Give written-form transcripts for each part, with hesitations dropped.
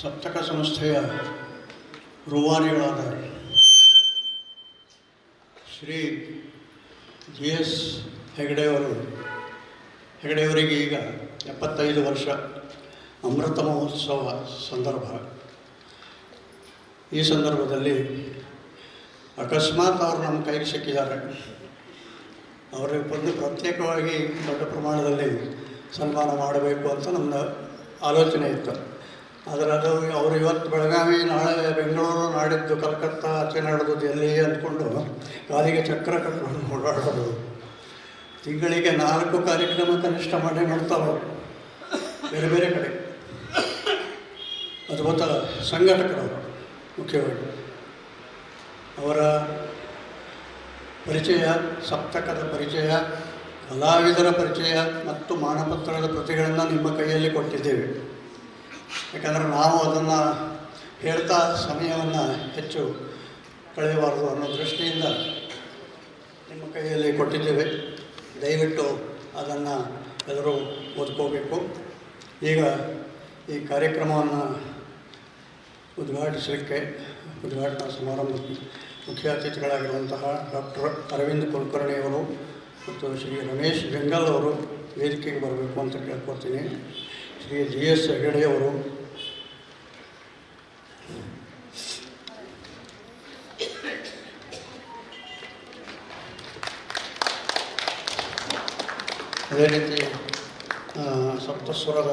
ಸಪ್ತಕ ಸಂಸ್ಥೆಯ ರೂವಾರಿಗಳಾದ ಶ್ರೀ GS ಹೆಗಡೆಯವರಿಗೆ ಈಗ 75 ವರ್ಷ ಅಮೃತ ಮಹೋತ್ಸವ ಸಂದರ್ಭ. ಈ ಸಂದರ್ಭದಲ್ಲಿ ಅಕಸ್ಮಾತ್ ಅವರು ನಮ್ಮ ಕೈಗೆ ಸಿಕ್ಕಿದ್ದಾರೆ. ಅವರಿಗೆ ಬಂದು ಪ್ರತ್ಯೇಕವಾಗಿ ದೊಡ್ಡ ಪ್ರಮಾಣದಲ್ಲಿ ಸನ್ಮಾನ ಮಾಡಬೇಕು ಅಂತ ನಮ್ಮ ಆಲೋಚನೆ ಇತ್ತು. ಆದರೆ ಅದು ಅವರು ಇವತ್ತು ಬೆಳಗಾವಿ, ನಾಳೆ ಬೆಂಗಳೂರು, ನಾಡಿದ್ದು ಕಲ್ಕತ್ತಾ, ಆಚೆ ನಡೆದು ಡೆಲ್ಲಿ ಅಂದ್ಕೊಂಡು ಕಾಲಿಗೆ ಚಕ್ರ ಕಟ್ಕೊಂಡು ಓಡಾಡೋದು. ತಿಂಗಳಿಗೆ 4 ಕಾರ್ಯಕ್ರಮ ಕನಿಷ್ಠ ಮಾಡ್ತಾವೆ ಬೇರೆ ಬೇರೆ ಕಡೆ. ಅದ್ಭುತ ಸಂಘಟಕರು ಮುಖ್ಯವಾಗಿ. ಅವರ ಪರಿಚಯ, ಸಪ್ತಕದ ಪರಿಚಯ, ಕಲಾವಿದರ ಪರಿಚಯ ಮತ್ತು ಮಾನಪತ್ರದ ಪ್ರತಿಗಳನ್ನು ನಿಮ್ಮ ಕೈಯಲ್ಲಿ ಕೊಟ್ಟಿದ್ದೇವೆ. ಯಾಕಂದರೆ ನಾವು ಅದನ್ನು ಹೇಳ್ತಾ ಸಮಯವನ್ನು ಹೆಚ್ಚು ಕಳೆಯಬಾರದು ಅನ್ನೋ ದೃಷ್ಟಿಯಿಂದ ನಿಮ್ಮ ಕೈಯಲ್ಲಿ ಕೊಟ್ಟಿದ್ದೇವೆ. ದಯವಿಟ್ಟು ಅದನ್ನು ಎಲ್ಲರೂ ಓದ್ಕೋಬೇಕು. ಈಗ ಈ ಕಾರ್ಯಕ್ರಮವನ್ನು ಉದ್ಘಾಟನಾ ಸಮಾರಂಭಕ್ಕೆ ಮುಖ್ಯ ಅತಿಥಿಗಳಾಗಿರುವಂತಹ ಡಾಕ್ಟರ್ ಅರವಿಂದ್ ಕುಲಕರ್ಣಿಯವರು ಮತ್ತು ಶ್ರೀ ರಮೇಶ್ ಬೆಂಗಲ್ ಅವರು ವೇದಿಕೆಗೆ ಬರಬೇಕು ಅಂತ ಕೇಳ್ಕೊಳ್ತೀನಿ. ಶ್ರೀ GS ಹೆಗಡೆಯವರು, ಅದೇ ರೀತಿ ಸಪ್ತಸ್ವರದ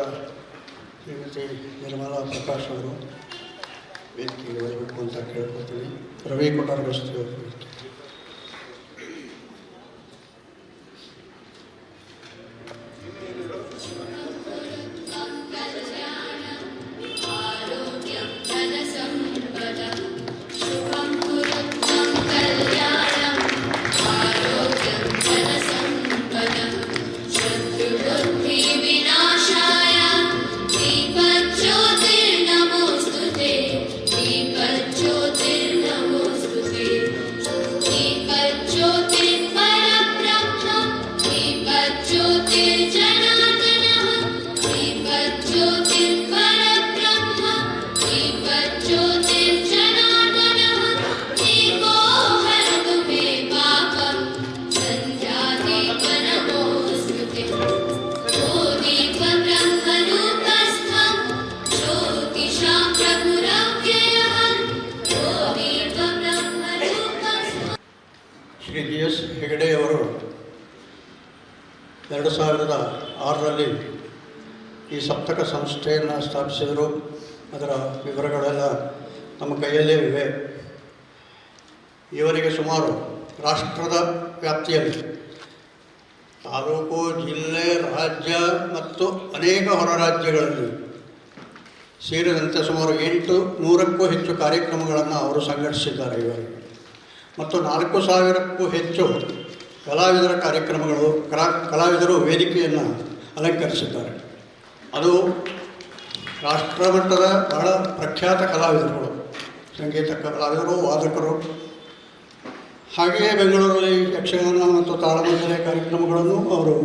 ಶ್ರೀಮತಿ ನಿರ್ಮಲಾ ಪ್ರಕಾಶ್ ಅವರು ವೇದಿಕೆಗೆ ಬರಬೇಕು ಅಂತ ಕೇಳ್ಕೊಳ್ತೀನಿ. ರವಿ ಕೊಟ್ಟಾರಗಸ್ತಿ ಅವರು ಶ್ರೀ GS ಹೆಗಡೆಯವರು 2006ರಲ್ಲಿ ಈ ಸಪ್ತಕ ಸಂಸ್ಥೆಯನ್ನು ಸ್ಥಾಪಿಸಿದರು. ಅದರ ವಿವರಗಳೆಲ್ಲ ನಮ್ಮ ಕೈಯಲ್ಲೇ ಇವೆ. ಇವರಿಗೆ ಸುಮಾರು ರಾಷ್ಟ್ರದ ವ್ಯಾಪ್ತಿಯಲ್ಲಿ ತಾಲೂಕು, ಜಿಲ್ಲೆ, ರಾಜ್ಯ ಮತ್ತು ಅನೇಕ ಹೊರ ರಾಜ್ಯಗಳಲ್ಲಿ ಸೇರಿದಂತೆ ಸುಮಾರು 800ಕ್ಕೂ ಹೆಚ್ಚು ಕಾರ್ಯಕ್ರಮಗಳನ್ನು ಅವರು ಸಂಘಟಿಸಿದ್ದಾರೆ ಇವರಿಗೆ. ಮತ್ತು 4000ಕ್ಕೂ ಹೆಚ್ಚು ಕಲಾವಿದರ ಕಾರ್ಯಕ್ರಮಗಳು, ಕಲಾವಿದರು ವೇದಿಕೆಯನ್ನು ಅಲಂಕರಿಸಿದ್ದಾರೆ. ಅದು ರಾಷ್ಟ್ರಮಟ್ಟದ ಬಹಳ ಪ್ರಖ್ಯಾತ ಕಲಾವಿದರುಗಳು, ಸಂಗೀತ ಕಲಾವಿದರು, ವಾದಕರು. ಹಾಗೆಯೇ ಬೆಂಗಳೂರಲ್ಲಿ ಯಕ್ಷಗಾನ ಮತ್ತು ತಾಳಮದ್ದಲೆ ಕಾರ್ಯಕ್ರಮಗಳನ್ನು ಅವರು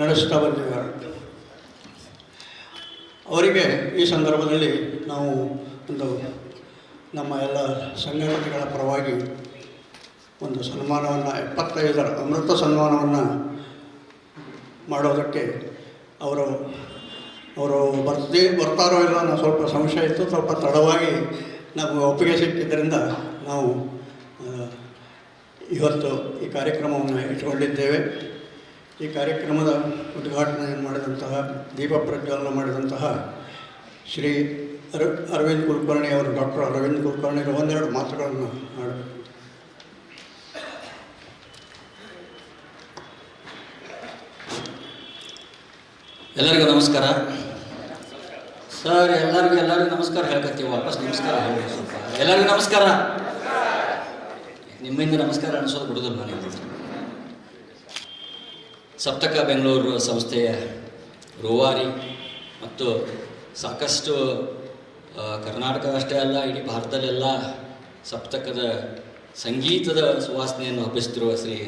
ನಡೆಸ್ತಾ ಬಂದಿದ್ದಾರೆ. ಅವರಿಗೆ ಈ ಸಂದರ್ಭದಲ್ಲಿ ನಾವು ನಮ್ಮ ಎಲ್ಲ ಸಂಘಟನೆಗಳ ಪರವಾಗಿ ಒಂದು ಸನ್ಮಾನವನ್ನು 75ರ ಅಮೃತ ಸನ್ಮಾನವನ್ನು ಮಾಡೋದಕ್ಕೆ ಅವರು ಬರ್ತಾರೋ ಇಲ್ಲ ಅನ್ನೋ ಸ್ವಲ್ಪ ಸಂಶಯ ಇತ್ತು. ಸ್ವಲ್ಪ ತಡವಾಗಿ ನಮಗೆ ಒಪ್ಪಿಗೆ ಸಿಕ್ಕಿದ್ದರಿಂದ ನಾವು ಇವತ್ತು ಈ ಕಾರ್ಯಕ್ರಮವನ್ನು ಇಟ್ಟುಕೊಂಡಿದ್ದೇವೆ. ಈ ಕಾರ್ಯಕ್ರಮದ ಉದ್ಘಾಟನೆಯನ್ನು ಮಾಡಿದಂತಹ, ದೀಪ ಪ್ರಜ್ವಲನ ಮಾಡಿದಂತಹ ಶ್ರೀ ಅರವಿಂದ್ ಕುಲಕರ್ಣಿ ಅವರು, ಡಾಕ್ಟರ್ ಅರವಿಂದ್ ಕುಲಕರ್ಣಿ ಒಂದೆರಡು ಮಾತುಗಳನ್ನು ಮಾಡಬೇಕು. ಎಲ್ಲರಿಗೂ ನಮಸ್ಕಾರ ಸರ್. ಎಲ್ಲರಿಗೂ ನಮಸ್ಕಾರ ಹೇಳ್ಕತ್ತೀವಿ. ವಾಪಸ್ ನಮಸ್ಕಾರ ಹೇಳಿ. ಸ್ವಲ್ಪ ಎಲ್ಲರಿಗೂ ನಮಸ್ಕಾರ. ನಿಮ್ಮಿಂದ ನಮಸ್ಕಾರ ಅನಿಸೋದು ಬಿಡೋದಿಲ್ಲ ನನಗೆ. ಸಪ್ತಕ ಬೆಂಗಳೂರು ಸಂಸ್ಥೆಯ ರೂವಾರಿ ಮತ್ತು ಸಾಕಷ್ಟು ಕರ್ನಾಟಕ ಅಷ್ಟೇ ಅಲ್ಲ, ಇಡೀ ಭಾರತದಲ್ಲೆಲ್ಲ ಸಪ್ತಕದ ಸಂಗೀತದ ಸುವಾಸನೆಯನ್ನು ಹಬ್ಬಿಸ್ತಿರುವ ಶ್ರೀ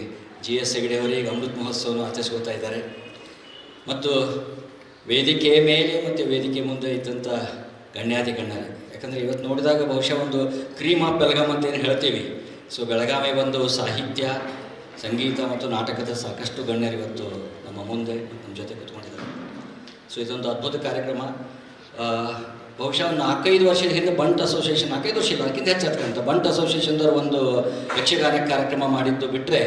GS ಹೆಗಡೆಯವರಿಗೆ ಅಮೃತ ಮಹೋತ್ಸವವನ್ನು ಆಚರಿಸ್ಕೊಳ್ತಾ ಇದ್ದಾರೆ. ಮತ್ತು ವೇದಿಕೆ ಮೇಲೆ ಮತ್ತು ವೇದಿಕೆ ಮುಂದೆ ಇದ್ದಂಥ ಗಣ್ಯಾತಿ ಗಣ್ಯರೇ. ಯಾಕಂದರೆ ಇವತ್ತು ನೋಡಿದಾಗ ಬಹುಶಃ ಒಂದು ಕ್ರೀಮ್ ಆಫ್ ಬೆಳಗಾಂ ಅಂತ ಏನು ಹೇಳ್ತೀವಿ. ಸೊ ಬೆಳಗಾವಿ ಒಂದು ಸಾಹಿತ್ಯ, ಸಂಗೀತ ಮತ್ತು ನಾಟಕದ ಸಾಕಷ್ಟು ಗಣ್ಯರು ಇವತ್ತು ನಮ್ಮ ಮುಂದೆ ನಮ್ಮ ಜೊತೆ ಕೂತ್ಕೊಂಡಿದ್ದಾರೆ. ಸೊ ಇದೊಂದು ಅದ್ಭುತ ಕಾರ್ಯಕ್ರಮ. ಬಹುಶಃ ಒಂದು 4-5 ವರ್ಷದ ಹಿಂದೆ ಬಂಟ್ ಅಸೋಸಿಯೇಷನ್, 4-5 ವರ್ಷ ಇಲ್ಲ, ಅದಕ್ಕಿಂತ ಹೆಚ್ಚಾಗ್ತಕ್ಕಂಥ ಬಂಟ್ ಅಸೋಸಿಯೇಷನ್ದವ್ರು ಒಂದು ಯಕ್ಷಗಾನ ಕಾರ್ಯಕ್ರಮ ಮಾಡಿದ್ದು ಬಿಟ್ಟರೆ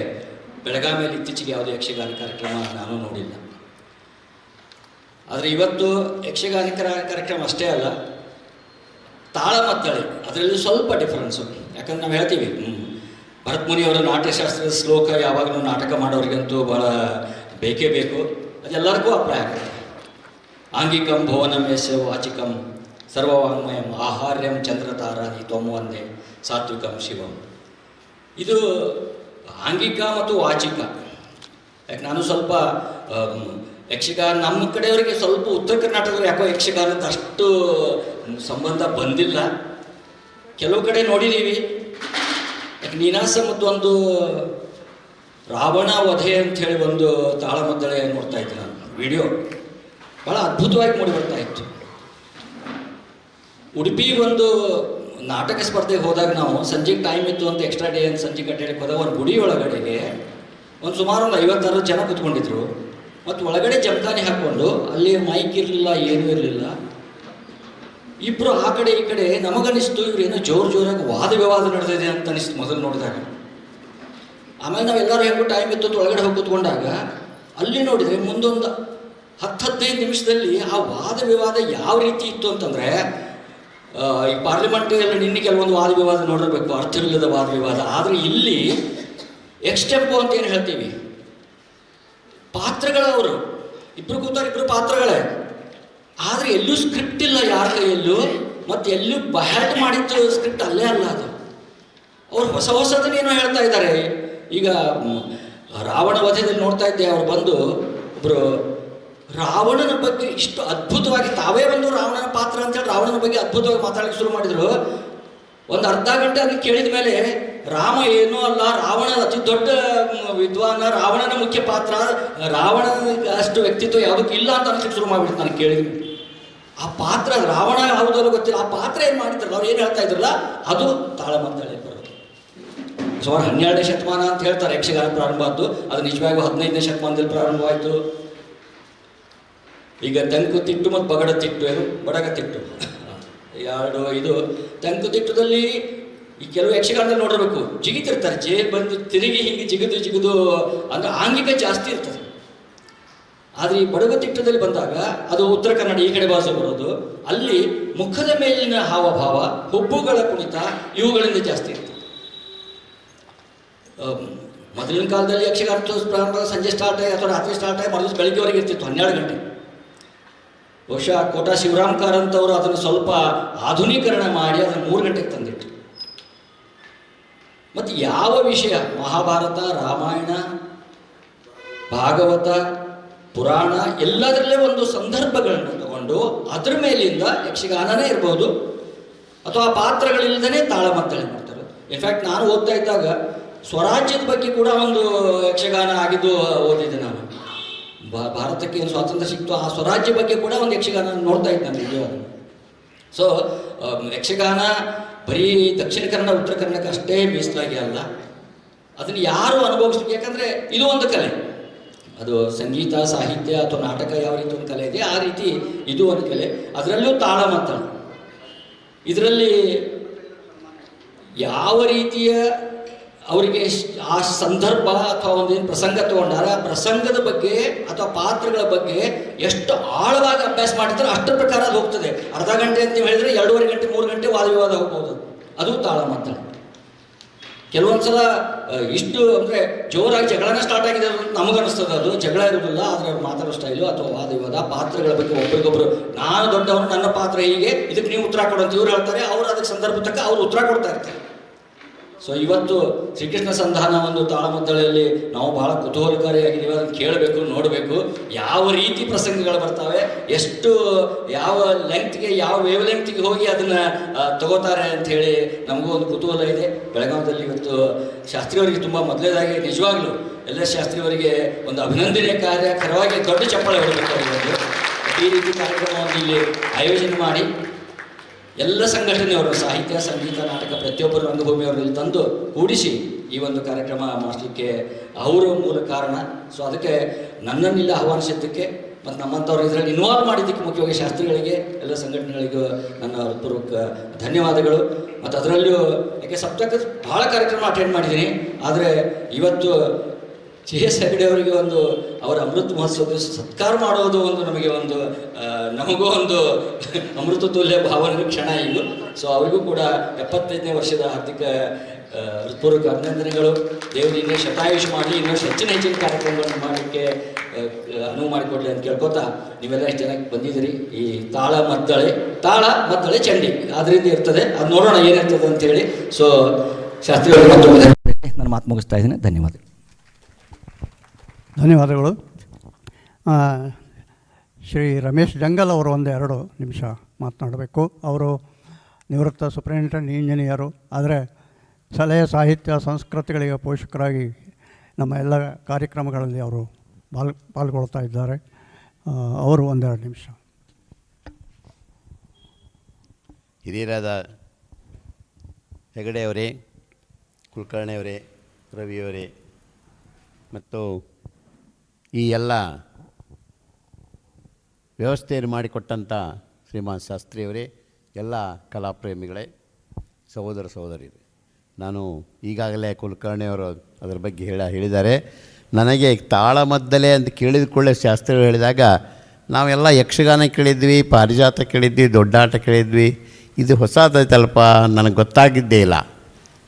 ಬೆಳಗಾವಿಯಲ್ಲಿ ಇತ್ತೀಚೆಗೆ ಯಾವುದೇ ಯಕ್ಷಗಾನ ಕಾರ್ಯಕ್ರಮ ನಾನು ನೋಡಿಲ್ಲ. ಆದರೆ ಇವತ್ತು ಯಕ್ಷಗಾನ ಕಾರ್ಯಕ್ರಮ ಅಷ್ಟೇ ಅಲ್ಲ, ತಾಳಮದ್ದಳೆ ಅದರಲ್ಲಿ ಸ್ವಲ್ಪ ಡಿಫರೆನ್ಸು. ಯಾಕಂದ್ರೆ ನಾವು ಹೇಳ್ತೀವಿ ಭರತ್ ಮುನಿಯವರ ನಾಟ್ಯಶಾಸ್ತ್ರದ ಶ್ಲೋಕ ಯಾವಾಗಲೂ ನಾಟಕ ಮಾಡೋರಿಗಂತೂ ಭಾಳ ಬೇಕೇ ಬೇಕು, ಅದೆಲ್ಲರಿಗೂ ಅಪ್ಲೈ ಆಗುತ್ತೆ. ಆಂಗಿಕಂ ಭುವನಂ ಯಸ್ಯ ವಾಚಿಕಂ ಸರ್ವವಾಂಗ್ಮಯಂ ಆಹಾರ್ಯಂ ಚಂದ್ರತಾರಾದಿ ತ್ವಮೊಂದೇ ಸಾತ್ವಿಕಂ ಶಿವಂ. ಇದು ಆಂಗಿಕ ಮತ್ತು ವಾಚಿಕ. ಯಾಕೆ ನಾನು ಸ್ವಲ್ಪ ಯಕ್ಷಗಾನ ನಮ್ಮ ಕಡೆಯವರಿಗೆ ಸ್ವಲ್ಪ ಉತ್ತರ ಕರ್ನಾಟಕದಲ್ಲಿ ಯಾಕೋ ಯಕ್ಷಗಾನದ ಅಷ್ಟು ಸಂಬಂಧ ಬಂದಿಲ್ಲ. ಕೆಲವು ಕಡೆ ನೋಡಿದ್ದೀವಿ. ಯಾಕೆ ನೀನಾಸಮದ್ದು ಒಂದು ರಾವಣ ವಧೆ ಅಂಥೇಳಿ ಒಂದು ತಾಳಮದ್ದಳೆ ನೋಡ್ತಾ ಇದ್ದೆ ನಾನು, ವಿಡಿಯೋ ಭಾಳ ಅದ್ಭುತವಾಗಿ ಮೂಡಿ ಬರ್ತಾ ಇತ್ತು. ಉಡುಪಿ ಒಂದು ನಾಟಕ ಸ್ಪರ್ಧೆಗೆ ಹೋದಾಗ ನಾವು ಸಂಜೆಗೆ ಟೈಮ್ ಇತ್ತು ಅಂತ ಎಕ್ಸ್ಟ್ರಾ ಡೇ ಅಂತ ಸಂಜೆ ಕಟ್ಟಡಕ್ಕೆ ಹೋದಾಗ ಒಂದು ಗುಡಿ ಒಳಗಡೆಗೆ ಒಂದು ಸುಮಾರು ಒಂದು 50-60 ಜನ ಕೂತ್ಕೊಂಡಿದ್ರು. ಮತ್ತು ಒಳಗಡೆ ಜಮಖಾನೆ ಹಾಕ್ಕೊಂಡು ಅಲ್ಲಿ ಮೈಕ್ ಇರಲಿಲ್ಲ, ಏನೂ ಇರಲಿಲ್ಲ. ಇಬ್ಬರು ಆ ಕಡೆ ಈ ಕಡೆ. ನಮಗನಿಸ್ತು ಇವರೇನೋ ಜೋರಾಗಿ ವಾದ ವಿವಾದ ನಡೆದಿದೆ ಅಂತ ಅನಿಸ್ತು ಮೊದಲು ನೋಡಿದಾಗ. ಆಮೇಲೆ ನಾವೆಲ್ಲರೂ ಹೆಂಗೂ ಟೈಮ್ ಇತ್ತು ಅಂತ ಒಳಗಡೆ ಹೋಗಿ ಕೂತ್ಕೊಂಡಾಗ ಅಲ್ಲಿ ನೋಡಿದರೆ ಮುಂದೊಂದು 10-15 ನಿಮಿಷದಲ್ಲಿ ಆ ವಾದ ವಿವಾದ ಯಾವ ರೀತಿ ಇತ್ತು ಅಂತಂದರೆ, ಈ ಪಾರ್ಲಿಮೆಂಟಲ್ಲಿ ನಿನ್ನೆ ಕೆಲವೊಂದು ವಾದ ವಿವಾದ ನೋಡಿರಬೇಕು, ಅರ್ಥವಿಲ್ಲದ ವಾದ ವಿವಾದ. ಆದರೆ ಇಲ್ಲಿ ಎಕ್ಸ್ಟೆಂಪೋ ಅಂತ ಏನು ಹೇಳ್ತೀವಿ, ಪಾತ್ರಗಳವರು ಇಬ್ಬರು ಕೂತಾರೆ, ಇಬ್ಬರು ಪಾತ್ರಗಳೇ. ಆದರೆ ಎಲ್ಲೂ ಸ್ಕ್ರಿಪ್ಟ್ ಇಲ್ಲ ಯಾರ ಕೈಯಲ್ಲೂ, ಮತ್ತು ಎಲ್ಲೂ ಬಹ್ಯಾಟ್ ಮಾಡಿದ್ದು ಸ್ಕ್ರಿಪ್ಟ್ ಅಲ್ಲೇ ಅಲ್ಲ ಅದು. ಅವ್ರು ಹೊಸದನ್ನೇನೋ ಹೇಳ್ತಾ ಇದ್ದಾರೆ. ಈಗ ರಾವಣ ವಧೆಯಲ್ಲಿ ನೋಡ್ತಾ ಇದ್ದೆ, ಅವ್ರು ಬಂದು ಒಬ್ಬರು ರಾವಣನ ಬಗ್ಗೆ ಇಷ್ಟು ಅದ್ಭುತವಾಗಿ ತಾವೇ ಒಂದು ರಾವಣನ ಪಾತ್ರ ಅಂತೇಳಿ ರಾವಣನ ಬಗ್ಗೆ ಅದ್ಭುತವಾಗಿ ಮಾತಾಡಲಿಕ್ಕೆ ಶುರು ಮಾಡಿದರು. ಒಂದು ಅರ್ಧ ಗಂಟೆ ಅದನ್ನು ಕೇಳಿದ ಮೇಲೆ ರಾಮ ಏನೂ ಅಲ್ಲ, ರಾವಣನ ಅತಿ ದೊಡ್ಡ ವಿದ್ವಾನ, ರಾವಣನ ಮುಖ್ಯ ಪಾತ್ರ, ರಾವಣನ ಅಷ್ಟು ವ್ಯಕ್ತಿತ್ವ ಯಾವುದಕ್ಕೆ ಇಲ್ಲ ಅಂತ ಅನ್ಲಿಕ್ಕೆ ಶುರು ಮಾಡಿಬಿಟ್ಟು ನಾನು ಕೇಳಿದ್ವಿ. ಆ ಪಾತ್ರ ರಾವಣ ಯಾವುದಲ್ಲ ಗೊತ್ತಿಲ್ಲ, ಆ ಪಾತ್ರ ಏನು ಮಾಡಿದ್ರಲ್ಲ, ಅವ್ರು ಏನು ಹೇಳ್ತಾ ಇದ್ರಲ್ಲ ಅದು ತಾಳಮದ್ದಳೆ ಬರೋದು. ಸುಮಾರು 12ನೇ ಶತಮಾನ ಅಂತ ಹೇಳ್ತಾರೆ ಯಕ್ಷಗಾನ ಪ್ರಾರಂಭ ಆದ್ದು. ಅದು ನಿಜವಾಗಿ 15ನೇ ಶತಮಾನದಲ್ಲಿ ಪ್ರಾರಂಭವಾಯಿತು. ಈಗ ತಂಕುತಿಟ್ಟು ಮತ್ತು ಬಗಡತಿಟ್ಟು, ಏನು ಬಡಗತಿಟ್ಟು ಎರಡು. ಇದು ತಂಕುತಿಟ್ಟದಲ್ಲಿ ಈ ಕೆಲವು ಯಕ್ಷಗಾನದಲ್ಲಿ ನೋಡಿರ್ಬೇಕು, ಜಿಗಿತಿರ್ತಾರೆ, ಬಂದು ತಿರುಗಿ ಹೀಗೆ ಜಿಗಿದು ಅಂದರೆ ಆಂಗಿಕ ಜಾಸ್ತಿ ಇರ್ತದೆ. ಆದರೆ ಈ ಬಡಗತಿಟ್ಟದಲ್ಲಿ ಬಂದಾಗ ಅದು ಉತ್ತರ ಕನ್ನಡ ಈ ಕಡೆ ಭಾಷೆ ಬರೋದು, ಅಲ್ಲಿ ಮುಖದ ಮೇಲಿನ ಹಾವಭಾವ, ಹುಬ್ಬುಗಳ ಕುಣಿತ ಇವುಗಳಿಂದ ಜಾಸ್ತಿ ಇರ್ತದೆ. ಮೊದಲಿನ ಕಾಲದಲ್ಲಿ ಯಕ್ಷಗಾನ ಪ್ರಾರಂಭ ಸಂಜೆ ಸ್ಟಾರ್ಟ್ ಆಗಿ ಅಥವಾ ರಾತ್ರಿ ಸ್ಟಾರ್ಟ್ ಆಗಿ ಮರುದಿವಸ ಬೆಳಿಗ್ಗೆವರೆಗೆ ಇರ್ತಿತ್ತು, 12 ಗಂಟೆ. ಬಹುಶಃ ಕೋಟಾ ಶಿವರಾಮ್ ಕಾರಂತ್ ಅವರು ಅದನ್ನು ಸ್ವಲ್ಪ ಆಧುನೀಕರಣ ಮಾಡಿ ಅದನ್ನು 3 ಗಂಟೆಗೆ ತಂದಿಟ್ಟು. ಮತ್ತು ಯಾವ ವಿಷಯ, ಮಹಾಭಾರತ, ರಾಮಾಯಣ, ಭಾಗವತ, ಪುರಾಣ ಎಲ್ಲದರಲ್ಲೇ ಒಂದು ಸಂದರ್ಭಗಳನ್ನು ತಗೊಂಡು ಅದರ ಮೇಲಿಂದ ಯಕ್ಷಗಾನನೇ ಇರ್ಬೋದು ಅಥವಾ ಪಾತ್ರಗಳಿಲ್ಲದೇ ತಾಳಮದ್ದಳೆ ಮಾಡ್ತಾರೆ. ಇನ್ಫ್ಯಾಕ್ಟ್ ನಾನು ಓದ್ತಾ ಇದ್ದಾಗ ಸ್ವರಾಜ್ಯದ ಬಗ್ಗೆ ಕೂಡ ಒಂದು ಯಕ್ಷಗಾನ ಆಗಿದ್ದು ಓದಿದ್ದೆ ನಾನು. ಭಾರತಕ್ಕೆ ಏನು ಸ್ವಾತಂತ್ರ್ಯ ಸಿಕ್ತು, ಆ ಸ್ವರಾಜ್ಯ ಬಗ್ಗೆ ಕೂಡ ಒಂದು ಯಕ್ಷಗಾನ ನೋಡ್ತಾ ಇದ್ದೆ ನಾನು ವಿಡಿಯೋ. ಸೊ ಯಕ್ಷಗಾನ ಬರೀ ದಕ್ಷಿಣ ಕನ್ನಡ ಉತ್ತರ ಕನ್ನಡಕ್ಕೆ ಅಷ್ಟೇ ಮೀಸಲಾಗಿ ಅಲ್ಲ, ಅದನ್ನು ಯಾರು ಅನುಭವಿಸ್ಬೇಕು. ಯಾಕಂದರೆ ಇದು ಒಂದು ಕಲೆ, ಅದು ಸಂಗೀತ, ಸಾಹಿತ್ಯ ಅಥವಾ ನಾಟಕ ಯಾವ ರೀತಿ ಒಂದು ಕಲೆ ಇದೆ, ಆ ರೀತಿ ಇದು ಒಂದು ಕಲೆ. ಅದರಲ್ಲೂ ತಾಳಮದ್ದಳೆ. ಇದರಲ್ಲಿ ಯಾವ ರೀತಿಯ ಅವರಿಗೆ ಆ ಸಂದರ್ಭ ಅಥವಾ ಒಂದೇನು ಪ್ರಸಂಗ ತಗೊಂಡಾರ, ಆ ಪ್ರಸಂಗದ ಬಗ್ಗೆ ಅಥವಾ ಪಾತ್ರಗಳ ಬಗ್ಗೆ ಎಷ್ಟು ಆಳವಾಗಿ ಅಭ್ಯಾಸ ಮಾಡಿದ್ರೆ ಅಷ್ಟರ ಪ್ರಕಾರ ಅದು ಹೋಗ್ತದೆ. ಅರ್ಧ ಗಂಟೆ ಅಂತ ಹೇಳಿದರೆ 2.5 ಗಂಟೆ 3 ಗಂಟೆ ವಾದ ವಿವಾದ ಹೋಗ್ಬೋದು. ಅದು ತಾಳಮದ್ದಳೆ. ಕೆಲವೊಂದು ಸಲ ಇಷ್ಟು ಅಂದರೆ ಜೋರಾಗಿ ಜಗಳನ ಸ್ಟಾರ್ಟ್ ಆಗಿದೆ ನಮಗನ್ನಿಸ್ತದೆ, ಅದು ಜಗಳ ಇರೋದಿಲ್ಲ. ಆದರೆ ಅವ್ರು ಮಾತಾಡೋ ಸ್ಟೈಲು ಅಥವಾ ವಾದ ವಿವಾದ, ಪಾತ್ರಗಳ ಬಗ್ಗೆ ಒಬ್ಬರಿಗೊಬ್ಬರು ನಾನು ದೊಡ್ಡವನು, ನನ್ನ ಪಾತ್ರ ಹೀಗೆ, ಇದಕ್ಕೆ ನೀವು ಉತ್ತರ ಕೊಡು ಅಂತ ಇವ್ರು ಹೇಳ್ತಾರೆ, ಅವರು ಅದಕ್ಕೆ ಸಂದರ್ಭ ತಕ್ಕ ಅವರು ಉತ್ತರ ಕೊಡ್ತಾ ಇರ್ತಾರೆ. ಸೊ ಇವತ್ತು ಶ್ರೀಕೃಷ್ಣ ಸಂಧಾನ ಒಂದು ತಾಳಮದ್ದಳೆಯಲ್ಲಿ ನಾವು ಭಾಳ ಕುತೂಹಲಕಾರಿಯಾಗಿದ್ದೀವಿ. ಅದನ್ನು ಕೇಳಬೇಕು, ನೋಡಬೇಕು, ಯಾವ ರೀತಿ ಪ್ರಸಂಗಗಳು ಬರ್ತವೆ, ಎಷ್ಟು ಯಾವ ಲೆಂತ್ಗೆ, ಯಾವ ವೇವ್ ಲೆಂತ್ಗೆ ಹೋಗಿ ಅದನ್ನು ತಗೋತಾರೆ ಅಂಥೇಳಿ ನಮಗೂ ಒಂದು ಕುತೂಹಲ ಇದೆ. ಬೆಳಗಾವಿಯಲ್ಲಿ ಇವತ್ತು ಶಾಸ್ತ್ರಿಯವರಿಗೆ ತುಂಬ ಮೊದಲೇದಾಗಿ ನಿಜವಾಗ್ಲೂ ಎಲ್ಲ ಶಾಸ್ತ್ರಿಯವರಿಗೆ ಒಂದು ಅಭಿನಂದನೆ ಕಾರ್ಯಕರವಾಗಿ ದೊಡ್ಡ ಚಪ್ಪಾಳೆ ಹೊರಬೇಕಾಗಿರೋದು. ಈ ರೀತಿ ಕಾರ್ಯಕ್ರಮವನ್ನು ಇಲ್ಲಿ ಆಯೋಜನೆ ಮಾಡಿ ಎಲ್ಲ ಸಂಘಟನೆಯವರು, ಸಾಹಿತ್ಯ, ಸಂಗೀತ, ನಾಟಕ ಪ್ರತಿಯೊಬ್ಬರು ರಂಗಭೂಮಿಯವರಲ್ಲಿ ತಂದು ಕೂಡಿಸಿ ಈ ಒಂದು ಕಾರ್ಯಕ್ರಮ ಮಾಡಿಸ್ಲಿಕ್ಕೆ ಅವರು ಮೂಲ ಕಾರಣ. ಸೊ ಅದಕ್ಕೆ ನನ್ನನ್ನಿಲ್ಲ ಆಹ್ವಾನಿಸಿದ್ದಕ್ಕೆ ಮತ್ತು ನಮ್ಮಂಥವ್ರು ಇದರಲ್ಲಿ ಇನ್ವಾಲ್ವ್ ಮಾಡಿದ್ದಕ್ಕೆ ಮುಖ್ಯವಾಗಿ ಶಾಸ್ತ್ರಿಗಳಿಗೆ, ಎಲ್ಲ ಸಂಘಟನೆಗಳಿಗೂ ನನ್ನ ಹೃತ್ಪೂರ್ವಕ ಧನ್ಯವಾದಗಳು. ಮತ್ತು ಅದರಲ್ಲೂ ಯಾಕೆ ಸಪ್ತಕ ಭಾಳ ಕಾರ್ಯಕ್ರಮ ಅಟೆಂಡ್ ಮಾಡಿದ್ದೀನಿ, ಆದರೆ ಇವತ್ತು CS ಹೆಗಡೆ ಅವರಿಗೆ ಒಂದು ಅವರ ಅಮೃತ ಮಹೋತ್ಸವ ದಿವಸ ಸತ್ಕಾರ ಮಾಡೋದು ಒಂದು ನಮಗೆ ಒಂದು ನಮಗೂ ಒಂದು ಅಮೃತ ತುಲ್ಯ ಭಾವನೆ ಕ್ಷಣ ಇದು. ಸೊ ಅವರಿಗೂ ಕೂಡ 75ನೇ ವರ್ಷದ ಹಾರ್ದಿಕ ಹೃತ್ಪೂರ್ವಕ ಅಭಿನಂದನೆಗಳು. ದೇವರು ಇನ್ನೇ ಶತಾಯುಷ್ ಮಾಡಲಿ, ಇನ್ನಷ್ಟು ಹೆಚ್ಚಿನ ಕಾರ್ಯಕ್ರಮಗಳನ್ನು ಮಾಡಲಿಕ್ಕೆ ಅನುವು ಮಾಡಿಕೊಡ್ಲಿ ಅಂತ ಕೇಳ್ಕೊತಾ, ನೀವೆಲ್ಲ ಎಷ್ಟು ಜನಕ್ಕೆ ಬಂದಿದ್ದೀರಿ. ಈ ತಾಳ ಮದ್ದಳೆ ಚಂಡಿ ಅದರಿಂದ ಇರ್ತದೆ, ಅದು ನೋಡೋಣ ಏನಿರ್ತದೆ ಅಂತೇಳಿ. ಸೊ ಶಾಸ್ತ್ರಿಯವರಿಗೆ ಮತ್ತೊಮ್ಮೆ ನಾನು ಮಾತು ಮುಗಿಸ್ತಾ ಇದ್ದೀನಿ. ಧನ್ಯವಾದಗಳು. ಶ್ರೀ ರಮೇಶ್ ಜಂಗಲ್ ಅವರು ಒಂದು 2 ನಿಮಿಷ ಮಾತನಾಡಬೇಕು. ಅವರು ನಿವೃತ್ತ ಸೂಪರಿಂಟೆಂಡೆಂಟ್ ಇಂಜಿನಿಯರು, ಆದರೆ ಸಲಹೆ, ಸಾಹಿತ್ಯ, ಸಂಸ್ಕೃತಿಗಳಿಗೆ ಪೋಷಕರಾಗಿ ನಮ್ಮ ಎಲ್ಲ ಕಾರ್ಯಕ್ರಮಗಳಲ್ಲಿ ಅವರು ಪಾಲ್ಗೊಳ್ತಾ ಇದ್ದಾರೆ. ಅವರು 1-2 ನಿಮಿಷ. ಹಿರಿಯರಾದ ಹೆಗಡೆಯವರೇ, ಕುಲಕರ್ಣಿಯವರೇ, ರವಿಯವರೇ ಮತ್ತು ಈ ಎಲ್ಲ ವ್ಯವಸ್ಥೆಯನ್ನು ಮಾಡಿಕೊಟ್ಟಂಥ ಶ್ರೀಮಾನ್ ಶಾಸ್ತ್ರಿಯವರೇ, ಎಲ್ಲ ಕಲಾಪ್ರೇಮಿಗಳೇ, ಸಹೋದರ ಸಹೋದರಿಯರೇ, ನಾನು ಈಗಾಗಲೇ ಕುಲಕರ್ಣಿಯವರು ಅದರ ಬಗ್ಗೆ ಹೇಳಿದ್ದಾರೆ. ನನಗೆ ತಾಳಮದ್ದಲೆ ಅಂತ ಕೇಳಿದ ಕೂಡಲೇ ಶಾಸ್ತ್ರಿಗಳು ಹೇಳಿದಾಗ ನಾವೆಲ್ಲ ಯಕ್ಷಗಾನ ಕೇಳಿದ್ವಿ, ಪಾರಿಜಾತ ಕೇಳಿದ್ವಿ, ದೊಡ್ಡಾಟ ಕೇಳಿದ್ವಿ. ಇದು ಹೊಸದೈತಲ್ಪ, ನನಗೆ ಗೊತ್ತಾಗಿದ್ದೇ ಇಲ್ಲ.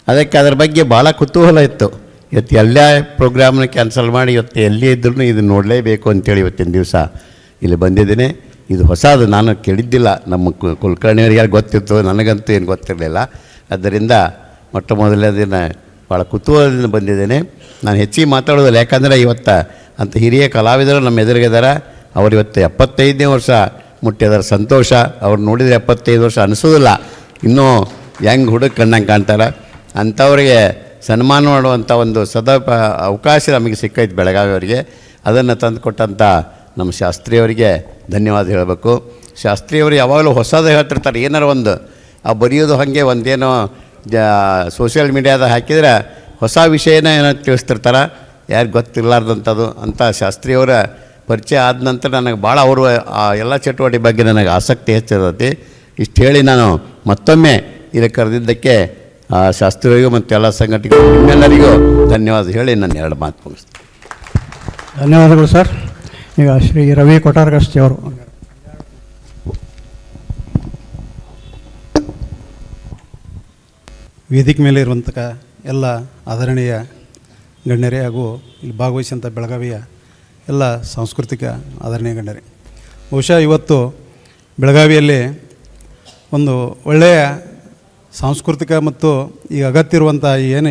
ಅದಕ್ಕೆ ಅದರ ಬಗ್ಗೆ ಭಾಳ ಕುತೂಹಲ ಇತ್ತು. ಇವತ್ತು ಎಲ್ಲ ಪ್ರೋಗ್ರಾಮ್ನ ಕ್ಯಾನ್ಸಲ್ ಮಾಡಿ ಇವತ್ತು ಎಲ್ಲಿ ಇದ್ರೂ ಇದು ನೋಡಲೇಬೇಕು ಅಂತೇಳಿ ಇವತ್ತಿನ ದಿವಸ ಇಲ್ಲಿ ಬಂದಿದ್ದೇನೆ. ಇದು ಹೊಸದು, ನಾನು ಕೇಳಿದ್ದಿಲ್ಲ. ನಮ್ಮ ಕುಲಕರ್ಣಿಯವ್ರಿಗೆ ಯಾರು ಗೊತ್ತಿತ್ತು, ನನಗಂತೂ ಏನು ಗೊತ್ತಿರಲಿಲ್ಲ. ಆದ್ದರಿಂದ ಮೊಟ್ಟ ಮೊದಲನೇ ದಿನ ಭಾಳ ಕುತೂಹಲದಿಂದ ಬಂದಿದ್ದೇನೆ. ನಾನು ಹೆಚ್ಚಿಗೆ ಮಾತಾಡೋದಿಲ್ಲ, ಯಾಕಂದರೆ ಇವತ್ತು ಅಂಥ ಹಿರಿಯ ಕಲಾವಿದರು ನಮ್ಮ ಎದುರಿಗಿದ್ದಾರೆ. ಅವರು ಇವತ್ತು 75ನೇ ವರ್ಷ ಮುಟ್ಟಿದಾರ, ಸಂತೋಷ. ಅವ್ರು ನೋಡಿದರೆ 75 ವರ್ಷ ಅನಿಸೋದಿಲ್ಲ, ಇನ್ನೂ ಹೆಂಗೆ ಹುಡುಗ ಕಣ್ಣಂಗೆ ಕಾಣ್ತಾರೆ. ಅಂಥವ್ರಿಗೆ ಸನ್ಮಾನ ಮಾಡುವಂಥ ಒಂದು ಅವಕಾಶ ನಮಗೆ ಸಿಕ್ಕೈತೆ ಬೆಳಗಾವಿಯವರಿಗೆ. ಅದನ್ನು ತಂದುಕೊಟ್ಟಂಥ ನಮ್ಮ ಶಾಸ್ತ್ರಿಯವರಿಗೆ ಧನ್ಯವಾದ ಹೇಳಬೇಕು. ಶಾಸ್ತ್ರಿಯವರು ಯಾವಾಗಲೂ ಹೊಸದು ಹೇಳ್ತಿರ್ತಾರೆ, ಏನಾರು ಒಂದು ಬರೆಯೋದು ಹಾಗೆ ಒಂದೇನೋ ಸೋಷಿಯಲ್ ಮೀಡಿಯಾದಾಗ ಹಾಕಿದರೆ ಹೊಸ ವಿಷಯನ ಏನೋ ತಿಳಿಸ್ತಿರ್ತಾರೆ, ಯಾರು ಗೊತ್ತಿರಲಾರ್ದಂಥದ್ದು. ಅಂಥ ಶಾಸ್ತ್ರಿಯವರ ಪರಿಚಯ ಆದ ನಂತರ ನನಗೆ ಭಾಳ ಅವರು ಎಲ್ಲ ಚಟುವಟಿಕೆ ಬಗ್ಗೆ ನನಗೆ ಆಸಕ್ತಿ ಹೆಚ್ಚಿರ್ತೈತಿ. ಇಷ್ಟು ಹೇಳಿ ನಾನು ಮತ್ತೊಮ್ಮೆ ಇದಕ್ಕೆ ಕರೆದಿದ್ದಕ್ಕೆ ಶಾಸ್ತ್ರಿಗಳಿಗೂ ಮತ್ತು ಎಲ್ಲ ಸಂಘಟನೆಗಳು ನಿಮ್ಮೆಲ್ಲರಿಗೂ ಧನ್ಯವಾದ ಹೇಳಿ ನಾನು 2 ಮಾತು ಮುಗಿಸ್ತೀನಿ. ಧನ್ಯವಾದಗಳು ಸರ್. ಈಗ ಶ್ರೀ ರವಿ ಕೊಟಾರಗಸ್ತಿ ಅವರು. ವೇದಿಕೆ ಮೇಲೆ ಇರುವಂಥ ಎಲ್ಲ ಆದರಣೀಯ ಗಣ್ಯರೇ ಹಾಗೂ ಇಲ್ಲಿ ಭಾಗವಹಿಸಿದಂಥ ಬೆಳಗಾವಿಯ ಎಲ್ಲ ಸಾಂಸ್ಕೃತಿಕ ಆದರಣೀಯ ಗಣ್ಯರೇ, ಬಹುಶಃ ಇವತ್ತು ಬೆಳಗಾವಿಯಲ್ಲಿ ಒಂದು ಒಳ್ಳೆಯ ಸಾಂಸ್ಕೃತಿಕ ಮತ್ತು ಈಗ ಅಗತ್ಯ ಇರುವಂಥ ಏನು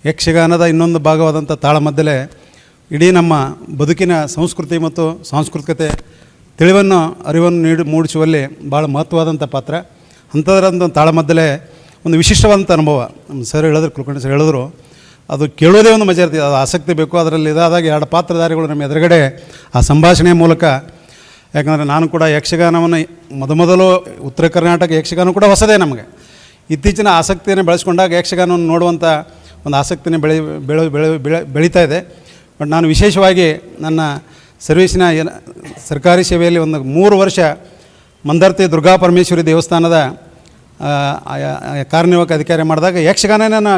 ಯಕ್ಷಗಾನದ ಇನ್ನೊಂದು ಭಾಗವಾದಂಥ ತಾಳಮದ್ದಲೆ ಇಡೀ ನಮ್ಮ ಬದುಕಿನ ಸಂಸ್ಕೃತಿ ಮತ್ತು ಸಾಂಸ್ಕೃತಿಕತೆ ಅರಿವನ್ನು ಮೂಡಿಸುವಲ್ಲಿ ಭಾಳ ಮಹತ್ವವಾದಂಥ ಪಾತ್ರ. ಅಂಥದ್ರಂಥ ತಾಳಮದ್ದಲೆ ಒಂದು ವಿಶಿಷ್ಟವಾದಂಥ ಅನುಭವ. ನಮ್ಮ ಸರ್ ಹೇಳಿದ್ರು, ಕುಲಕರ್ಣಿ ಸರ್ ಹೇಳಿದ್ರು, ಅದು ಕೇಳೋದೇ ಒಂದು ಮಜಾ ಇರ್ತದೆ, ಅದು ಆಸಕ್ತಿ ಬೇಕು. ಅದರಲ್ಲಿ ಇದಾದಾಗ 2 ಪಾತ್ರಧಾರಿಗಳು ನಮ್ಮ ಎದುರುಗಡೆ ಆ ಸಂಭಾಷಣೆಯ ಮೂಲಕ, ಯಾಕಂದರೆ ನಾನು ಕೂಡ ಯಕ್ಷಗಾನವನ್ನು ಮೊದಲು ಉತ್ತರ ಕರ್ನಾಟಕ ಯಕ್ಷಗಾನ ಕೂಡ ಹೊಸದೇ ನಮಗೆ. ಇತ್ತೀಚಿನ ಆಸಕ್ತಿಯನ್ನು ಬೆಳೆಸ್ಕೊಂಡಾಗ ಯಕ್ಷಗಾನವನ್ನು ನೋಡುವಂಥ ಒಂದು ಆಸಕ್ತಿನೇ ಬೆಳೀತಾ ಇದೆ. ಬಟ್ ನಾನು ವಿಶೇಷವಾಗಿ ನನ್ನ ಸರ್ವೀಸಿನ ಸರ್ಕಾರಿ ಸೇವೆಯಲ್ಲಿ ಒಂದು 3 ವರ್ಷ ಮಂದರ್ತಿ ದುರ್ಗಾ ಪರಮೇಶ್ವರಿ ದೇವಸ್ಥಾನದ ಕಾರ್ಯನಿರ್ವಾಹಕ ಅಧಿಕಾರಿ ಮಾಡಿದಾಗ ಯಕ್ಷಗಾನನ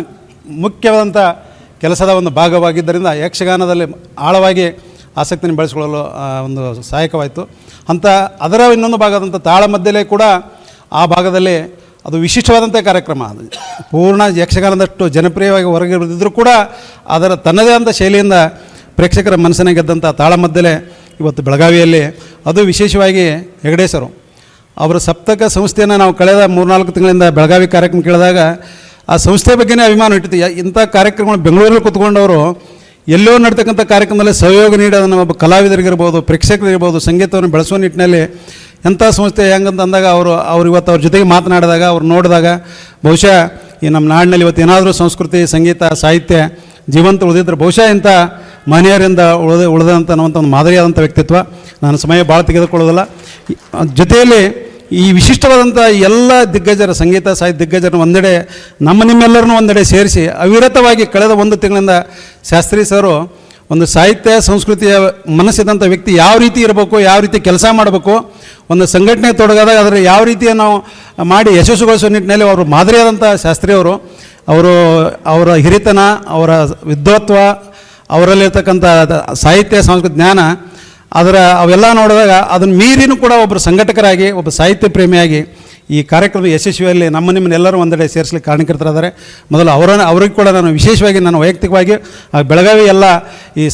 ಮುಖ್ಯವಾದಂಥ ಕೆಲಸದ ಒಂದು ಭಾಗವಾಗಿದ್ದರಿಂದ ಯಕ್ಷಗಾನದಲ್ಲಿ ಆಳವಾಗಿ ಆಸಕ್ತಿಯನ್ನು ಬೆಳೆಸ್ಕೊಳ್ಳಲು ಒಂದು ಸಹಾಯಕವಾಯಿತು. ಅದರ ಇನ್ನೊಂದು ಭಾಗದಂಥ ತಾಳಮದ್ದಲೆ ಕೂಡ ಆ ಭಾಗದಲ್ಲಿ ಅದು ವಿಶಿಷ್ಟವಾದಂಥ ಕಾರ್ಯಕ್ರಮ. ಅದು ಪೂರ್ಣ ಯಕ್ಷಗಾನದಷ್ಟು ಜನಪ್ರಿಯವಾಗಿ ಹೊರಗೆ ಬಂದಿದ್ದರೂ ಕೂಡ ಅದರ ತನ್ನದೇ ಆದ ಶೈಲಿಯಿಂದ ಪ್ರೇಕ್ಷಕರ ಮನಸ್ಸನ್ನು ಗೆದ್ದಂಥ ತಾಳಮದ್ದಲೆ ಇವತ್ತು ಬೆಳಗಾವಿಯಲ್ಲಿ, ಅದು ವಿಶೇಷವಾಗಿ ಹೆಗಡೇಸರು ಅವರ ಸಪ್ತಕ ಸಂಸ್ಥೆಯನ್ನು ನಾವು ಕಳೆದ 3-4 ತಿಂಗಳಿಂದ ಬೆಳಗಾವಿ ಕಾರ್ಯಕ್ರಮ ಕೇಳಿದಾಗ ಆ ಸಂಸ್ಥೆ ಬಗ್ಗೆನೇ ಅಭಿಮಾನ ಇಟ್ಟಿತ್ತು. ಇಂಥ ಕಾರ್ಯಕ್ರಮಗಳು ಬೆಂಗಳೂರಲ್ಲಿ ಕೂತ್ಕೊಂಡವರು ಎಲ್ಲೋ ನಡ್ತಕ್ಕಂಥ ಕಾರ್ಯಕ್ರಮದಲ್ಲಿ ಸಹಯೋಗ ನೀಡಿ ಅದನ್ನು ಒಬ್ಬ ಕಲಾವಿದರಿಗಿರ್ಬೋದು, ಪ್ರೇಕ್ಷಕರಿರ್ಬೋದು, ಸಂಗೀತವನ್ನು ಬೆಳೆಸುವ ನಿಟ್ಟಿನಲ್ಲಿ ಎಂಥ ಸಂಸ್ಥೆ ಹೆಂಗಂತ ಅಂದಾಗ ಅವರು ಇವತ್ತು ಅವ್ರ ಜೊತೆಗೆ ಮಾತನಾಡಿದಾಗ, ಅವ್ರು ನೋಡಿದಾಗ ಬಹುಶಃ ಈ ನಮ್ಮ ನಾಡಿನಲ್ಲಿ ಇವತ್ತು ಏನಾದರೂ ಸಂಸ್ಕೃತಿ, ಸಂಗೀತ, ಸಾಹಿತ್ಯ ಜೀವಂತ ಉಳಿದಿದ್ರೆ ಬಹುಶಃ ಇಂಥ ಮಹನೀಯರಿಂದ ಉಳಿದಂಥ ಒಂದು ಮಾದರಿಯಾದಂಥ ವ್ಯಕ್ತಿತ್ವ. ನಾನು ಸಮಯ ಭಾಳ ತೆಗೆದುಕೊಳ್ಳೋದಿಲ್ಲ. ಜೊತೆಯಲ್ಲಿ ಈ ವಿಶಿಷ್ಟವಾದಂಥ ಎಲ್ಲ ದಿಗ್ಗಜರ ಸಂಗೀತ ಸಾಹಿತ್ಯ ದಿಗ್ಗಜರನ್ನು ಒಂದೆಡೆ ನಿಮ್ಮೆಲ್ಲರನ್ನೂ ಒಂದೆಡೆ ಸೇರಿಸಿ ಅವಿರತವಾಗಿ ಕಳೆದ 1 ತಿಂಗಳಿಂದ ಶಾಸ್ತ್ರಿ ಸರು ಒಂದು ಸಾಹಿತ್ಯ ಸಂಸ್ಕೃತಿಯ ಮನಸ್ಸಿದಂಥ ವ್ಯಕ್ತಿ ಯಾವ ರೀತಿ ಇರಬೇಕು, ಯಾವ ರೀತಿ ಕೆಲಸ ಮಾಡಬೇಕು, ಒಂದು ಸಂಘಟನೆ ತೊಡಗಾದಾಗ ಅದರ ಯಾವ ರೀತಿ ನಾವು ಮಾಡಿ ಯಶಸ್ಸುಗೊಳಿಸುವ ನಿಟ್ಟಿನಲ್ಲಿ ಅವರು ಮಾದರಿಯಾದಂಥ ಶಾಸ್ತ್ರಿಯವರು ಅವರ ಹಿರಿತನ, ಅವರ ವಿದ್ವತ್ವ, ಅವರಲ್ಲಿರ್ತಕ್ಕಂಥ ಸಾಹಿತ್ಯ ಸಂಸ್ಕೃತಿ ಜ್ಞಾನ ಅವೆಲ್ಲ ನೋಡಿದಾಗ ಅದನ್ನು ಮೀರಿನೂ ಕೂಡ ಒಬ್ಬರು ಸಂಘಟಕರಾಗಿ ಒಬ್ಬ ಸಾಹಿತ್ಯ ಪ್ರೇಮಿಯಾಗಿ ಈ ಕಾರ್ಯಕ್ರಮದ ಯಶಸ್ವಿಯಲ್ಲಿ ನಿಮ್ಮನ್ನೆಲ್ಲರೂ ಒಂದೆಡೆ ಸೇರಿಸಲಿಕ್ಕೆ ಕಾರಣಕರ್ತರಾದರೆ ಮೊದಲು ಅವ್ರಿಗೆ ಕೂಡ ನಾನು ವಿಶೇಷವಾಗಿ ನಾನು ವೈಯಕ್ತಿಕವಾಗಿ ಬೆಳಗಾವಿ ಎಲ್ಲ ಈ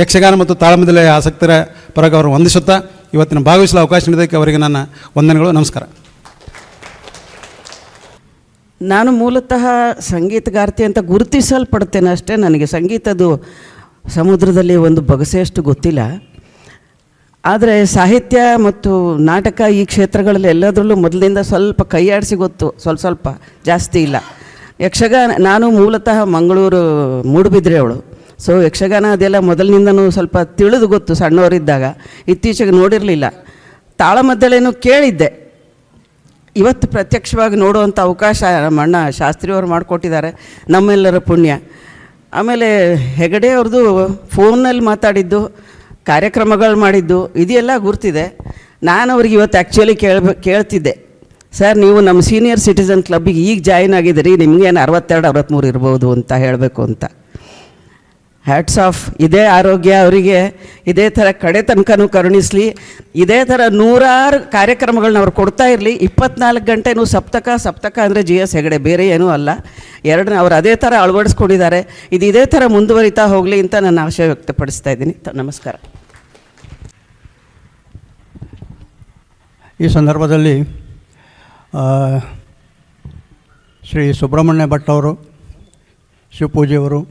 ಯಕ್ಷಗಾನ ಮತ್ತು ತಾಳಮದ್ದಲೆ ಆಸಕ್ತರ ಪರವಾಗಿ ಅವರು ವಂದಿಸುತ್ತಾ ಇವತ್ತಿನ ಭಾಗವಹಿಸಲು ಅವಕಾಶ ನೀಡೋದಕ್ಕೆ ಅವರಿಗೆ ನನ್ನ ವಂದನೆಗಳು. ನಮಸ್ಕಾರ. ನಾನು ಮೂಲತಃ ಸಂಗೀತಗಾರ್ತಿ ಅಂತ ಗುರುತಿಸಲ್ಪಡ್ತೇನೆ ಅಷ್ಟೇ. ನನಗೆ ಸಂಗೀತದ್ದು ಸಮುದ್ರದಲ್ಲಿ ಒಂದು ಬಗಸೆಯಷ್ಟು ಗೊತ್ತಿಲ್ಲ. ಆದರೆ ಸಾಹಿತ್ಯ ಮತ್ತು ನಾಟಕ ಈ ಕ್ಷೇತ್ರಗಳಲ್ಲಿ ಎಲ್ಲದರಲ್ಲೂ ಮೊದಲಿಂದ ಸ್ವಲ್ಪ ಕೈಯಾಡಿಸಿ ಗೊತ್ತು, ಸ್ವಲ್ಪ ಜಾಸ್ತಿ ಇಲ್ಲ. ಯಕ್ಷಗಾನ ನಾನು ಮೂಲತಃ ಮಂಗಳೂರು ಮೂಡುಬಿದ್ರೆ ಅವಳು. ಸೊ ಯಕ್ಷಗಾನ ಅದೆಲ್ಲ ಮೊದಲಿನಿಂದನೂ ಸ್ವಲ್ಪ ತಿಳಿದು ಗೊತ್ತು ಸಣ್ಣವರಿದ್ದಾಗ. ಇತ್ತೀಚೆಗೆ ನೋಡಿರಲಿಲ್ಲ. ತಾಳಮದ್ದಳೆನೂ ಕೇಳಿದ್ದೆ. ಇವತ್ತು ಪ್ರತ್ಯಕ್ಷವಾಗಿ ನೋಡುವಂಥ ಅವಕಾಶ ನಮ್ಮ ಅಣ್ಣ ಶಾಸ್ತ್ರಿಯವರು ಮಾಡಿಕೊಟ್ಟಿದ್ದಾರೆ, ನಮ್ಮೆಲ್ಲರ ಪುಣ್ಯ. ಆಮೇಲೆ ಹೆಗಡೆ ಅವ್ರದ್ದು ಫೋನಲ್ಲಿ ಮಾತಾಡಿದ್ದು, ಕಾರ್ಯಕ್ರಮಗಳು ಮಾಡಿದ್ದು ಇದೆಲ್ಲ ಗುರ್ತಿದೆ. ನಾನು ಅವ್ರಿಗೆ ಇವತ್ತು ಆ್ಯಕ್ಚುಲಿ ಕೇಳ್ತಿದ್ದೆ, ಸರ್ ನೀವು ನಮ್ಮ ಸೀನಿಯರ್ ಸಿಟಿಸನ್ ಕ್ಲಬ್ಬಿಗೆ ಈಗ ಜಾಯಿನ್ ಆಗಿದ್ದೀರಿ, ನಿಮಗೇನು 62-63 ಇರ್ಬೋದು ಅಂತ ಹೇಳಬೇಕು ಅಂತ. Hats off. ಇದೇ ಆರೋಗ್ಯ ಅವರಿಗೆ ಇದೇ ಥರ ಕಡೆ ತನಕನೂ ಕರುಣಿಸಲಿ. ಇದೇ ಥರ 100 ಕಾರ್ಯಕ್ರಮಗಳನ್ನ ಅವ್ರು ಕೊಡ್ತಾ ಇರಲಿ. 24 ಗಂಟೆನೂ ಸಪ್ತಕ ಅಂದರೆ GS ಹೆಗಡೆ, ಬೇರೆ ಏನೂ ಅಲ್ಲ. ಅವ್ರು ಅದೇ ಥರ ಅಳವಡಿಸ್ಕೊಂಡಿದ್ದಾರೆ. ಇದೇ ಥರ ಮುಂದುವರಿತಾ ಹೋಗಲಿ ಅಂತ ನಾನು ಆಶಯ ವ್ಯಕ್ತಪಡಿಸ್ತಾ ಇದ್ದೀನಿ. ನಮಸ್ಕಾರ. ಈ ಸಂದರ್ಭದಲ್ಲಿ ಶ್ರೀ ಸುಬ್ರಹ್ಮಣ್ಯ ಭಟ್ ಅವರು, ಶಿವಪೂಜೆಯವರು,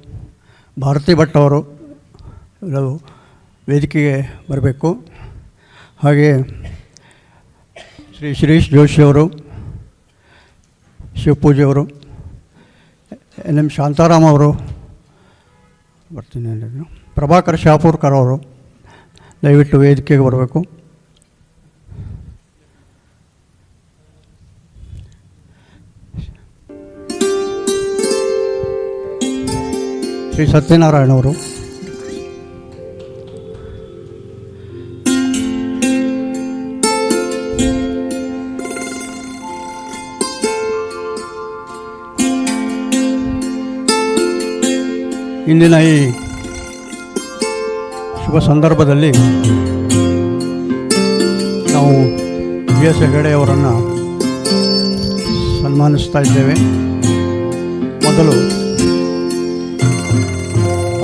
ಭಾರತಿ ಭಟ್ ಅವರು ಎಲ್ಲರೂ ವೇದಿಕೆಗೆ ಬರಬೇಕು. ಹಾಗೆ ಶ್ರೀ ಶಿರೀಶ್ ಜೋಶಿಯವರು, ಶಿವಪೂಜೆಯವರು, NM ಶಾಂತಾರಾಮ್ ಅವರು ಬರ್ತೀನಿ, ಪ್ರಭಾಕರ್ ಶಾಪೂರ್ಕರ್ ಅವರು ದಯವಿಟ್ಟು ವೇದಿಕೆಗೆ ಬರಬೇಕು. ಶ್ರೀ ಸತ್ಯನಾರಾಯಣ ಅವರು, ಇಂದಿನ ಈ ಶುಭ ಸಂದರ್ಭದಲ್ಲಿ ನಾವು GS ಹೆಗಡೆ ಅವರನ್ನು ಸನ್ಮಾನಿಸ್ತಾ ಇದ್ದೇವೆ. ಮೊದಲು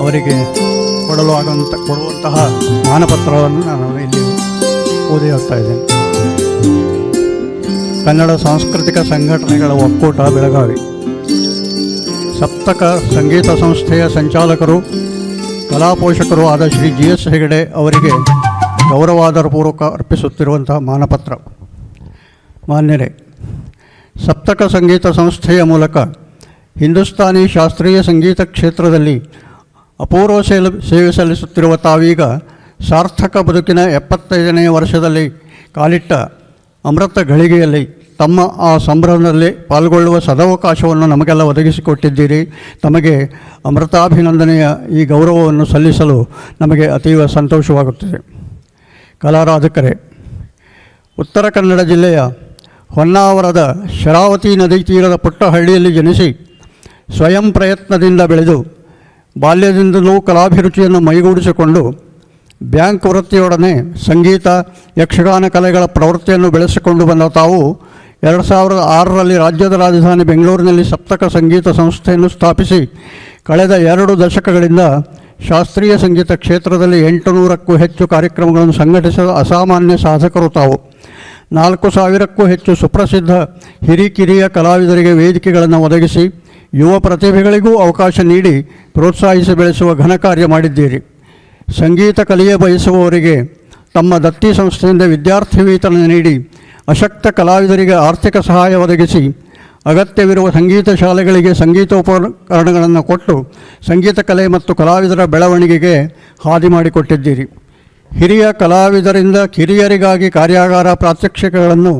ಅವರಿಗೆ ಕೊಡುವಂತಹ ಮಾನಪತ್ರವನ್ನು ನಾನು ಇಲ್ಲಿ ಓದಿ ಹೇಳ್ತಾ ಇದ್ದೇನೆ. ಕನ್ನಡ ಸಾಂಸ್ಕೃತಿಕ ಸಂಘಟನೆಗಳ ಒಕ್ಕೂಟ ಬೆಳಗಾವಿ ಸಪ್ತಕ ಸಂಗೀತ ಸಂಸ್ಥೆಯ ಸಂಚಾಲಕರು, ಕಲಾಪೋಷಕರು ಆದ ಶ್ರೀ GS ಹೆಗಡೆ ಅವರಿಗೆ ಗೌರವಾದರಪೂರ್ವಕ ಅರ್ಪಿಸುತ್ತಿರುವಂತಹ ಮಾನಪತ್ರ. ಮಾನ್ಯರೇ, ಸಪ್ತಕ ಸಂಗೀತ ಸಂಸ್ಥೆಯ ಮೂಲಕ ಹಿಂದೂಸ್ತಾನಿ ಶಾಸ್ತ್ರೀಯ ಸಂಗೀತ ಕ್ಷೇತ್ರದಲ್ಲಿ ಅಪೂರ್ವ ಸೇವೆ ಸಲ್ಲಿಸುತ್ತಿರುವ ತಾವೀಗ ಸಾರ್ಥಕ ಬದುಕಿನ 75ನೇ ವರ್ಷದಲ್ಲಿ ಕಾಲಿಟ್ಟ ಅಮೃತ ಘಳಿಗೆಯಲ್ಲಿ ತಮ್ಮ ಆ ಸಂಭ್ರಮದಲ್ಲಿ ಪಾಲ್ಗೊಳ್ಳುವ ಸದವಕಾಶವನ್ನು ನಮಗೆಲ್ಲ ಒದಗಿಸಿಕೊಟ್ಟಿದ್ದೀರಿ. ತಮಗೆ ಅಮೃತಾಭಿನಂದನೆಯ ಈ ಗೌರವವನ್ನು ಸಲ್ಲಿಸಲು ನಮಗೆ ಅತೀವ ಸಂತೋಷವಾಗುತ್ತದೆ. ಕಲಾರಾಧಕರೇ, ಉತ್ತರ ಕನ್ನಡ ಜಿಲ್ಲೆಯ ಹೊನ್ನಾವರದ ಶರಾವತಿ ನದಿ ತೀರದ ಪುಟ್ಟ ಹಳ್ಳಿಯಲ್ಲಿ ಜನಿಸಿ ಸ್ವಯಂ ಪ್ರಯತ್ನದಿಂದ ಬೆಳೆದು ಬಾಲ್ಯದಿಂದಲೂ ಕಲಾಭಿರುಚಿಯನ್ನು ಮೈಗೂಡಿಸಿಕೊಂಡು ಬ್ಯಾಂಕ್ ವೃತ್ತಿಯೊಡನೆ ಸಂಗೀತ, ಯಕ್ಷಗಾನ ಕಲೆಗಳ ಪ್ರವೃತ್ತಿಯನ್ನು ಬೆಳೆಸಿಕೊಂಡು ಬಂದ ತಾವು 2006ರಲ್ಲಿ ರಾಜ್ಯದ ರಾಜಧಾನಿ ಬೆಂಗಳೂರಿನಲ್ಲಿ ಸಪ್ತಕ ಸಂಗೀತ ಸಂಸ್ಥೆಯನ್ನು ಸ್ಥಾಪಿಸಿ ಕಳೆದ 2 ದಶಕಗಳಿಂದ ಶಾಸ್ತ್ರೀಯ ಸಂಗೀತ ಕ್ಷೇತ್ರದಲ್ಲಿ 800ಕ್ಕೂ ಹೆಚ್ಚು ಕಾರ್ಯಕ್ರಮಗಳನ್ನು ಸಂಘಟಿಸಿದ ಅಸಾಮಾನ್ಯ ಸಾಧಕರು ತಾವು. 4000ಕ್ಕೂ ಹೆಚ್ಚು ಸುಪ್ರಸಿದ್ಧ ಹಿರಿಕಿರಿಯ ಕಲಾವಿದರಿಗೆ ವೇದಿಕೆಗಳನ್ನು ಒದಗಿಸಿ ಯುವ ಪ್ರತಿಭೆಗಳಿಗೂ ಅವಕಾಶ ನೀಡಿ ಪ್ರೋತ್ಸಾಹಿಸಿ ಬೆಳೆಸುವ ಘನ ಕಾರ್ಯ ಮಾಡಿದ್ದೀರಿ. ಸಂಗೀತ ಕಲಿಯ ಬಯಸುವವರಿಗೆ ತಮ್ಮ ದತ್ತಿ ಸಂಸ್ಥೆಯಿಂದ ವಿದ್ಯಾರ್ಥಿ ವೇತನ ನೀಡಿ ಅಶಕ್ತ ಕಲಾವಿದರಿಗೆ ಆರ್ಥಿಕ ಸಹಾಯ ಒದಗಿಸಿ ಅಗತ್ಯವಿರುವ ಸಂಗೀತ ಶಾಲೆಗಳಿಗೆ ಸಂಗೀತೋಪಕರಣಗಳನ್ನು ಕೊಟ್ಟು ಸಂಗೀತ ಕಲೆ ಮತ್ತು ಕಲಾವಿದರ ಬೆಳವಣಿಗೆಗೆ ಹಾದಿ ಮಾಡಿಕೊಟ್ಟಿದ್ದೀರಿ. ಹಿರಿಯ ಕಲಾವಿದರಿಂದ ಕಿರಿಯರಿಗಾಗಿ ಕಾರ್ಯಾಗಾರ ಪ್ರಾತ್ಯಕ್ಷಿಕೆಗಳನ್ನು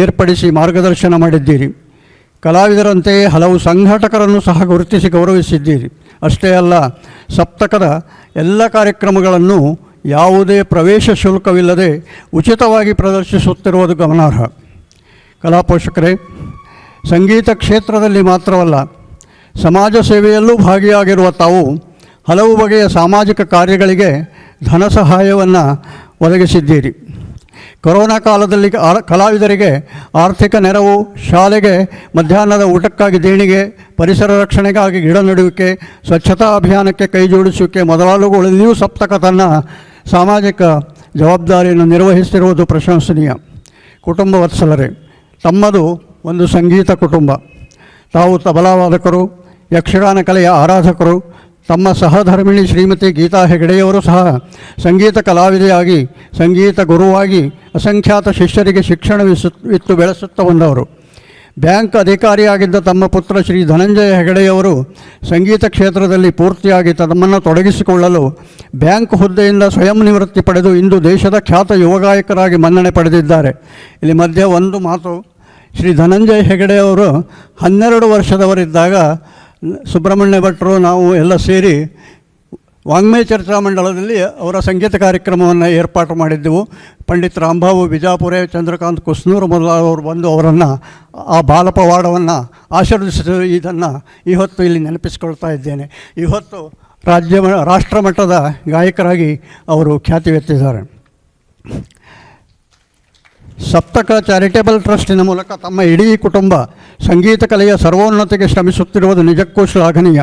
ಏರ್ಪಡಿಸಿ ಮಾರ್ಗದರ್ಶನ ಮಾಡಿದ್ದೀರಿ. ಕಲಾವಿದರಂತೆಯೇ ಹಲವು ಸಂಘಟಕರನ್ನು ಸಹ ಗುರುತಿಸಿ ಗೌರವಿಸಿದ್ದೀರಿ. ಅಷ್ಟೇ ಅಲ್ಲ, ಸಪ್ತಕದ ಎಲ್ಲ ಕಾರ್ಯಕ್ರಮಗಳನ್ನು ಯಾವುದೇ ಪ್ರವೇಶ ಶುಲ್ಕವಿಲ್ಲದೆ ಉಚಿತವಾಗಿ ಪ್ರದರ್ಶಿಸುತ್ತಿರುವುದು ಗಮನಾರ್ಹ. ಕಲಾ ಪೋಷಕರೇ, ಸಂಗೀತ ಕ್ಷೇತ್ರದಲ್ಲಿ ಮಾತ್ರವಲ್ಲ, ಸಮಾಜ ಸೇವೆಯಲ್ಲೂ ಭಾಗಿಯಾಗಿರುವ ತಾವು ಹಲವು ಬಗೆಯ ಸಾಮಾಜಿಕ ಕಾರ್ಯಗಳಿಗೆ ಧನ ಸಹಾಯವನ್ನು ಒದಗಿಸಿದ್ದೀರಿ. ಕೊರೋನಾ ಕಾಲದಲ್ಲಿ ಕಲಾವಿದರಿಗೆ ಆರ್ಥಿಕ ನೆರವು, ಶಾಲೆಗೆ ಮಧ್ಯಾಹ್ನದ ಊಟಕ್ಕಾಗಿ ದೇಣಿಗೆ, ಪರಿಸರ ರಕ್ಷಣೆಗಾಗಿ ಗಿಡ ನೆಡುವಿಕೆ, ಸ್ವಚ್ಛತಾ ಅಭಿಯಾನಕ್ಕೆ ಕೈಜೋಡಿಸುವಿಕೆ ಮೊದಲಾದವುಗಳಲ್ಲಿಯೂ ಸಪ್ತಕ ತನ್ನ ಸಾಮಾಜಿಕ ಜವಾಬ್ದಾರಿಯನ್ನು ನಿರ್ವಹಿಸಿರುವುದು ಪ್ರಶಂಸನೀಯ. ಕುಟುಂಬ ವತ್ಸಲರೇ, ತಮ್ಮದು ಒಂದು ಸಂಗೀತ ಕುಟುಂಬ. ತಾವು ತಬಲಾವಾದಕರು, ಯಕ್ಷಗಾನ ಕಲೆಯ ಆರಾಧಕರು. ತಮ್ಮ ಸಹಧರ್ಮಿಣಿ ಶ್ರೀಮತಿ ಗೀತಾ ಹೆಗಡೆಯವರು ಸಹ ಸಂಗೀತ ಕಲಾವಿದೆಯಾಗಿ, ಸಂಗೀತ ಗುರುವಾಗಿ ಅಸಂಖ್ಯಾತ ಶಿಷ್ಯರಿಗೆ ಶಿಕ್ಷಣವಿತ್ತು ಬೆಳೆಸುತ್ತಾ ಬಂದವರು. ಬ್ಯಾಂಕ್ ಅಧಿಕಾರಿಯಾಗಿದ್ದ ತಮ್ಮ ಪುತ್ರ ಶ್ರೀ ಧನಂಜಯ ಹೆಗಡೆಯವರು ಸಂಗೀತ ಕ್ಷೇತ್ರದಲ್ಲಿ ಪೂರ್ತಿಯಾಗಿ ತಮ್ಮನ್ನು ತೊಡಗಿಸಿಕೊಳ್ಳಲು ಬ್ಯಾಂಕ್ ಹುದ್ದೆಯಿಂದ ಸ್ವಯಂ ನಿವೃತ್ತಿ ಪಡೆದು ಇಂದು ದೇಶದ ಖ್ಯಾತ ಯುವಗಾಯಕರಾಗಿ ಮನ್ನಣೆ ಪಡೆದಿದ್ದಾರೆ. ಇಲ್ಲಿ ಮಧ್ಯೆ ಒಂದು ಮಾತು, ಶ್ರೀ ಧನಂಜಯ ಹೆಗಡೆಯವರು 12 ವರ್ಷದವರಿದ್ದಾಗ ಸುಬ್ರಹ್ಮಣ್ಯ ಭಟ್ರು ನಾವು ಎಲ್ಲ ಸೇರಿ ವಾಂಗ್ಮಯ ಚರ್ಚಾ ಮಂಡಲದಲ್ಲಿ ಅವರ ಸಂಗೀತ ಕಾರ್ಯಕ್ರಮವನ್ನು ಏರ್ಪಾಟು ಮಾಡಿದ್ದೆವು. ಪಂಡಿತ್ ರಾಂಬಾಬು ಬಿಜಾಪುರೆ, ಚಂದ್ರಕಾಂತ್ ಕುಸ್ನೂರು ಮೊದಲಾದವರು ಬಂದು ಅವರನ್ನು ಆ ಬಾಲಪವಾಡವನ್ನು ಆಶೀರ್ವದಿಸಿದರು. ಇದನ್ನು ಇವತ್ತು ಇಲ್ಲಿ ನೆನಪಿಸಿಕೊಳ್ತಾ ಇದ್ದೇನೆ. ಇವತ್ತು ರಾಷ್ಟ್ರ ಮಟ್ಟದ ಗಾಯಕರಾಗಿ ಅವರು ಖ್ಯಾತಿವೆತ್ತಿದ್ದಾರೆ. ಸಪ್ತಕ ಚಾರಿಟೇಬಲ್ ಟ್ರಸ್ಟಿನ ಮೂಲಕ ತಮ್ಮ ಇಡೀ ಕುಟುಂಬ ಸಂಗೀತ ಕಲೆಯ ಸರ್ವೋನ್ನತಿಗೆ ಶ್ರಮಿಸುತ್ತಿರುವುದು ನಿಜಕ್ಕೂ ಶ್ಲಾಘನೀಯ.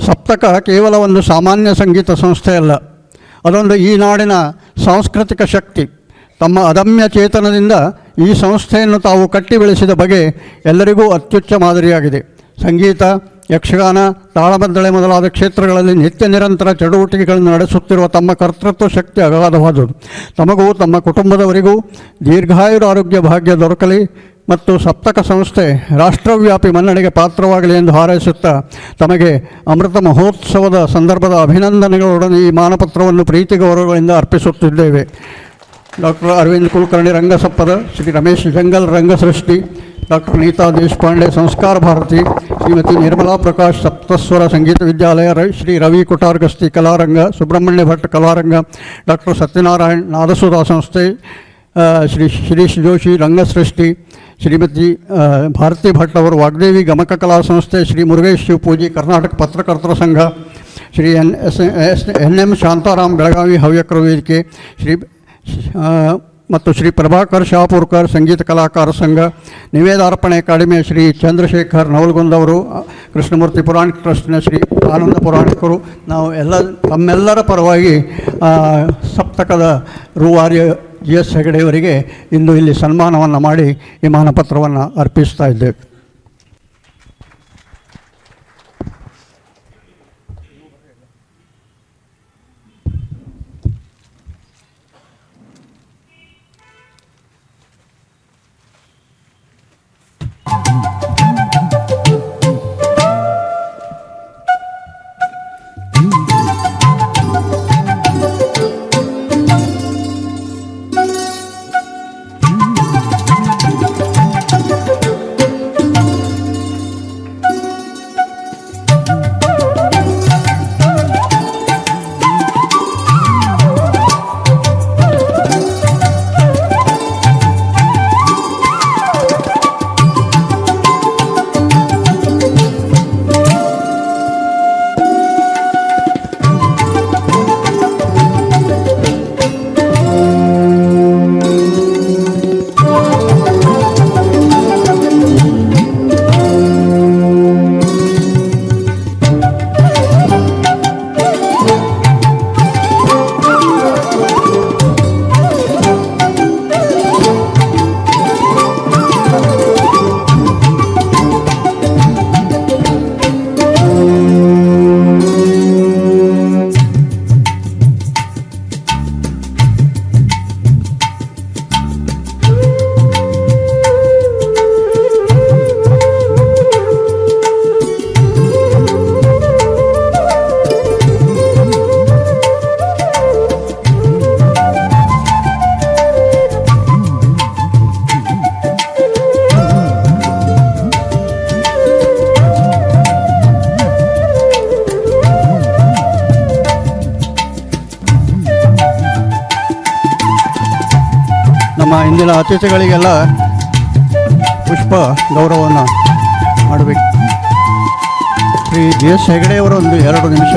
ಸಪ್ತಕ ಕೇವಲ ಒಂದು ಸಾಮಾನ್ಯ ಸಂಗೀತ ಸಂಸ್ಥೆಯಲ್ಲ, ಅದೊಂದು ಈ ನಾಡಿನ ಸಾಂಸ್ಕೃತಿಕ ಶಕ್ತಿ. ತಮ್ಮ ಅದಮ್ಯ ಚೇತನದಿಂದ ಈ ಸಂಸ್ಥೆಯನ್ನು ತಾವು ಕಟ್ಟಿ ಬೆಳೆಸಿದ ಬಗೆ ಎಲ್ಲರಿಗೂ ಅತ್ಯುಚ್ಚ ಮಾದರಿಯಾಗಿದೆ. ಸಂಗೀತ, ಯಕ್ಷಗಾನ, ತಾಳಮದ್ದಳೆ ಮೊದಲಾದ ಕ್ಷೇತ್ರಗಳಲ್ಲಿ ನಿತ್ಯ ನಿರಂತರ ಚಟುವಟಿಕೆಗಳನ್ನು ನಡೆಸುತ್ತಿರುವ ತಮ್ಮ ಕರ್ತೃತ್ವ ಶಕ್ತಿ ಅಗಾಧವಾದುದು. ತಮಗೂ ತಮ್ಮ ಕುಟುಂಬದವರಿಗೂ ದೀರ್ಘಾಯುರ ಆರೋಗ್ಯ ಭಾಗ್ಯ ದೊರಕಲಿ ಮತ್ತು ಸಪ್ತಕ ಸಂಸ್ಥೆ ರಾಷ್ಟ್ರವ್ಯಾಪಿ ಮನ್ನಣೆಗೆ ಪಾತ್ರವಾಗಲಿ ಎಂದು ಹಾರೈಸುತ್ತಾ ತಮಗೆ ಅಮೃತ ಮಹೋತ್ಸವದ ಸಂದರ್ಭದ ಅಭಿನಂದನೆಗಳೊಡನೆ ಈ ಮಾನಪತ್ರವನ್ನು ಪ್ರೀತಿ ಗೌರವಗಳಿಂದ ಅರ್ಪಿಸುತ್ತಿದ್ದೇವೆ. ಡಾಕ್ಟರ್ ಅರವಿಂದ್ ಕುಲಕರ್ಣಿ ರಂಗಸಪ್ಪದ, ಶ್ರೀ ರಮೇಶ್ ಜಂಗಲ್ ರಂಗಸೃಷ್ಟಿ, ಡಾಕ್ಟರ್ ನೀತಾ ದೇಶಪಾಂಡೆ ಸಂಸ್ಕಾರ ಭಾರತಿ, ಶ್ರೀಮತಿ ನಿರ್ಮಲಾ ಪ್ರಕಾಶ್ ಸಪ್ತಸ್ವರ ಸಂಗೀತ ವಿದ್ಯಾಲಯ, ಶ್ರೀ ರವಿ ಕೊಟಾರ್ಗಸ್ತಿ ಕಲಾರಂಗ, ಸುಬ್ರಹ್ಮಣ್ಯ ಭಟ್ ಕಲಾರಂಗ, ಡಾಕ್ಟರ್ ಸತ್ಯನಾರಾಯಣ್ ನಾದಸುಧಾ ಸಂಸ್ಥೆ, ಶ್ರೀ ಶಿರೀಶ್ ಜೋಶಿ ರಂಗಸೃಷ್ಟಿ, ಶ್ರೀಮತಿ ಭಾರತಿ ಭಟ್ ಅವರು ವಾಗ್ದೇವಿ ಗಮಕ ಕಲಾ ಸಂಸ್ಥೆ, ಶ್ರೀ ಮುರುಗೇಶ್ ಶಿವಪೂಜಿ ಕರ್ನಾಟಕ ಪತ್ರಕರ್ತರ ಸಂಘ, ಶ್ರೀ ಎನ್.ಎಂ. ಶಾಂತಾರಾಮ್ ಬೆಳಗಾವಿ ಹವ್ಯಕರ ವೇದಿಕೆ, ಮತ್ತು ಶ್ರೀ ಪ್ರಭಾಕರ್ ಶಾಪುರ್ಕರ್ ಸಂಗೀತ ಕಲಾಕಾರ ಸಂಘ, ನಿವೇದಾರ್ಪಣೆ ಅಕಾಡೆಮಿಯ ಶ್ರೀ ಚಂದ್ರಶೇಖರ್ ನವಲಗುಂದವರು, ಕೃಷ್ಣಮೂರ್ತಿ ಪುರಾಣಿಕ ಟ್ರಸ್ಟ್ನ ಶ್ರೀ ಆನಂದ ಪುರಾಣಿಕರು, ನಾವು ತಮ್ಮೆಲ್ಲರ ಪರವಾಗಿ ಸಪ್ತಕದ ರೂವಾರಿ GS ಹೆಗಡೆಯವರಿಗೆ ಇಂದು ಇಲ್ಲಿ ಸನ್ಮಾನವನ್ನು ಮಾಡಿ ಈ ಮಾನಪತ್ರವನ್ನು ಅರ್ಪಿಸ್ತಾ ಇದ್ದೇವೆ. ನಮ್ಮ ಇಂದಿನ ಅತಿಥಿಗಳಿಗೆಲ್ಲ ಪುಷ್ಪ ಗೌರವವನ್ನು ಮಾಡಬೇಕು. ಶ್ರೀ ಜಿ ಎಸ್ ಹೆಗಡೆಯವರು ಒಂದು 2 ನಿಮಿಷ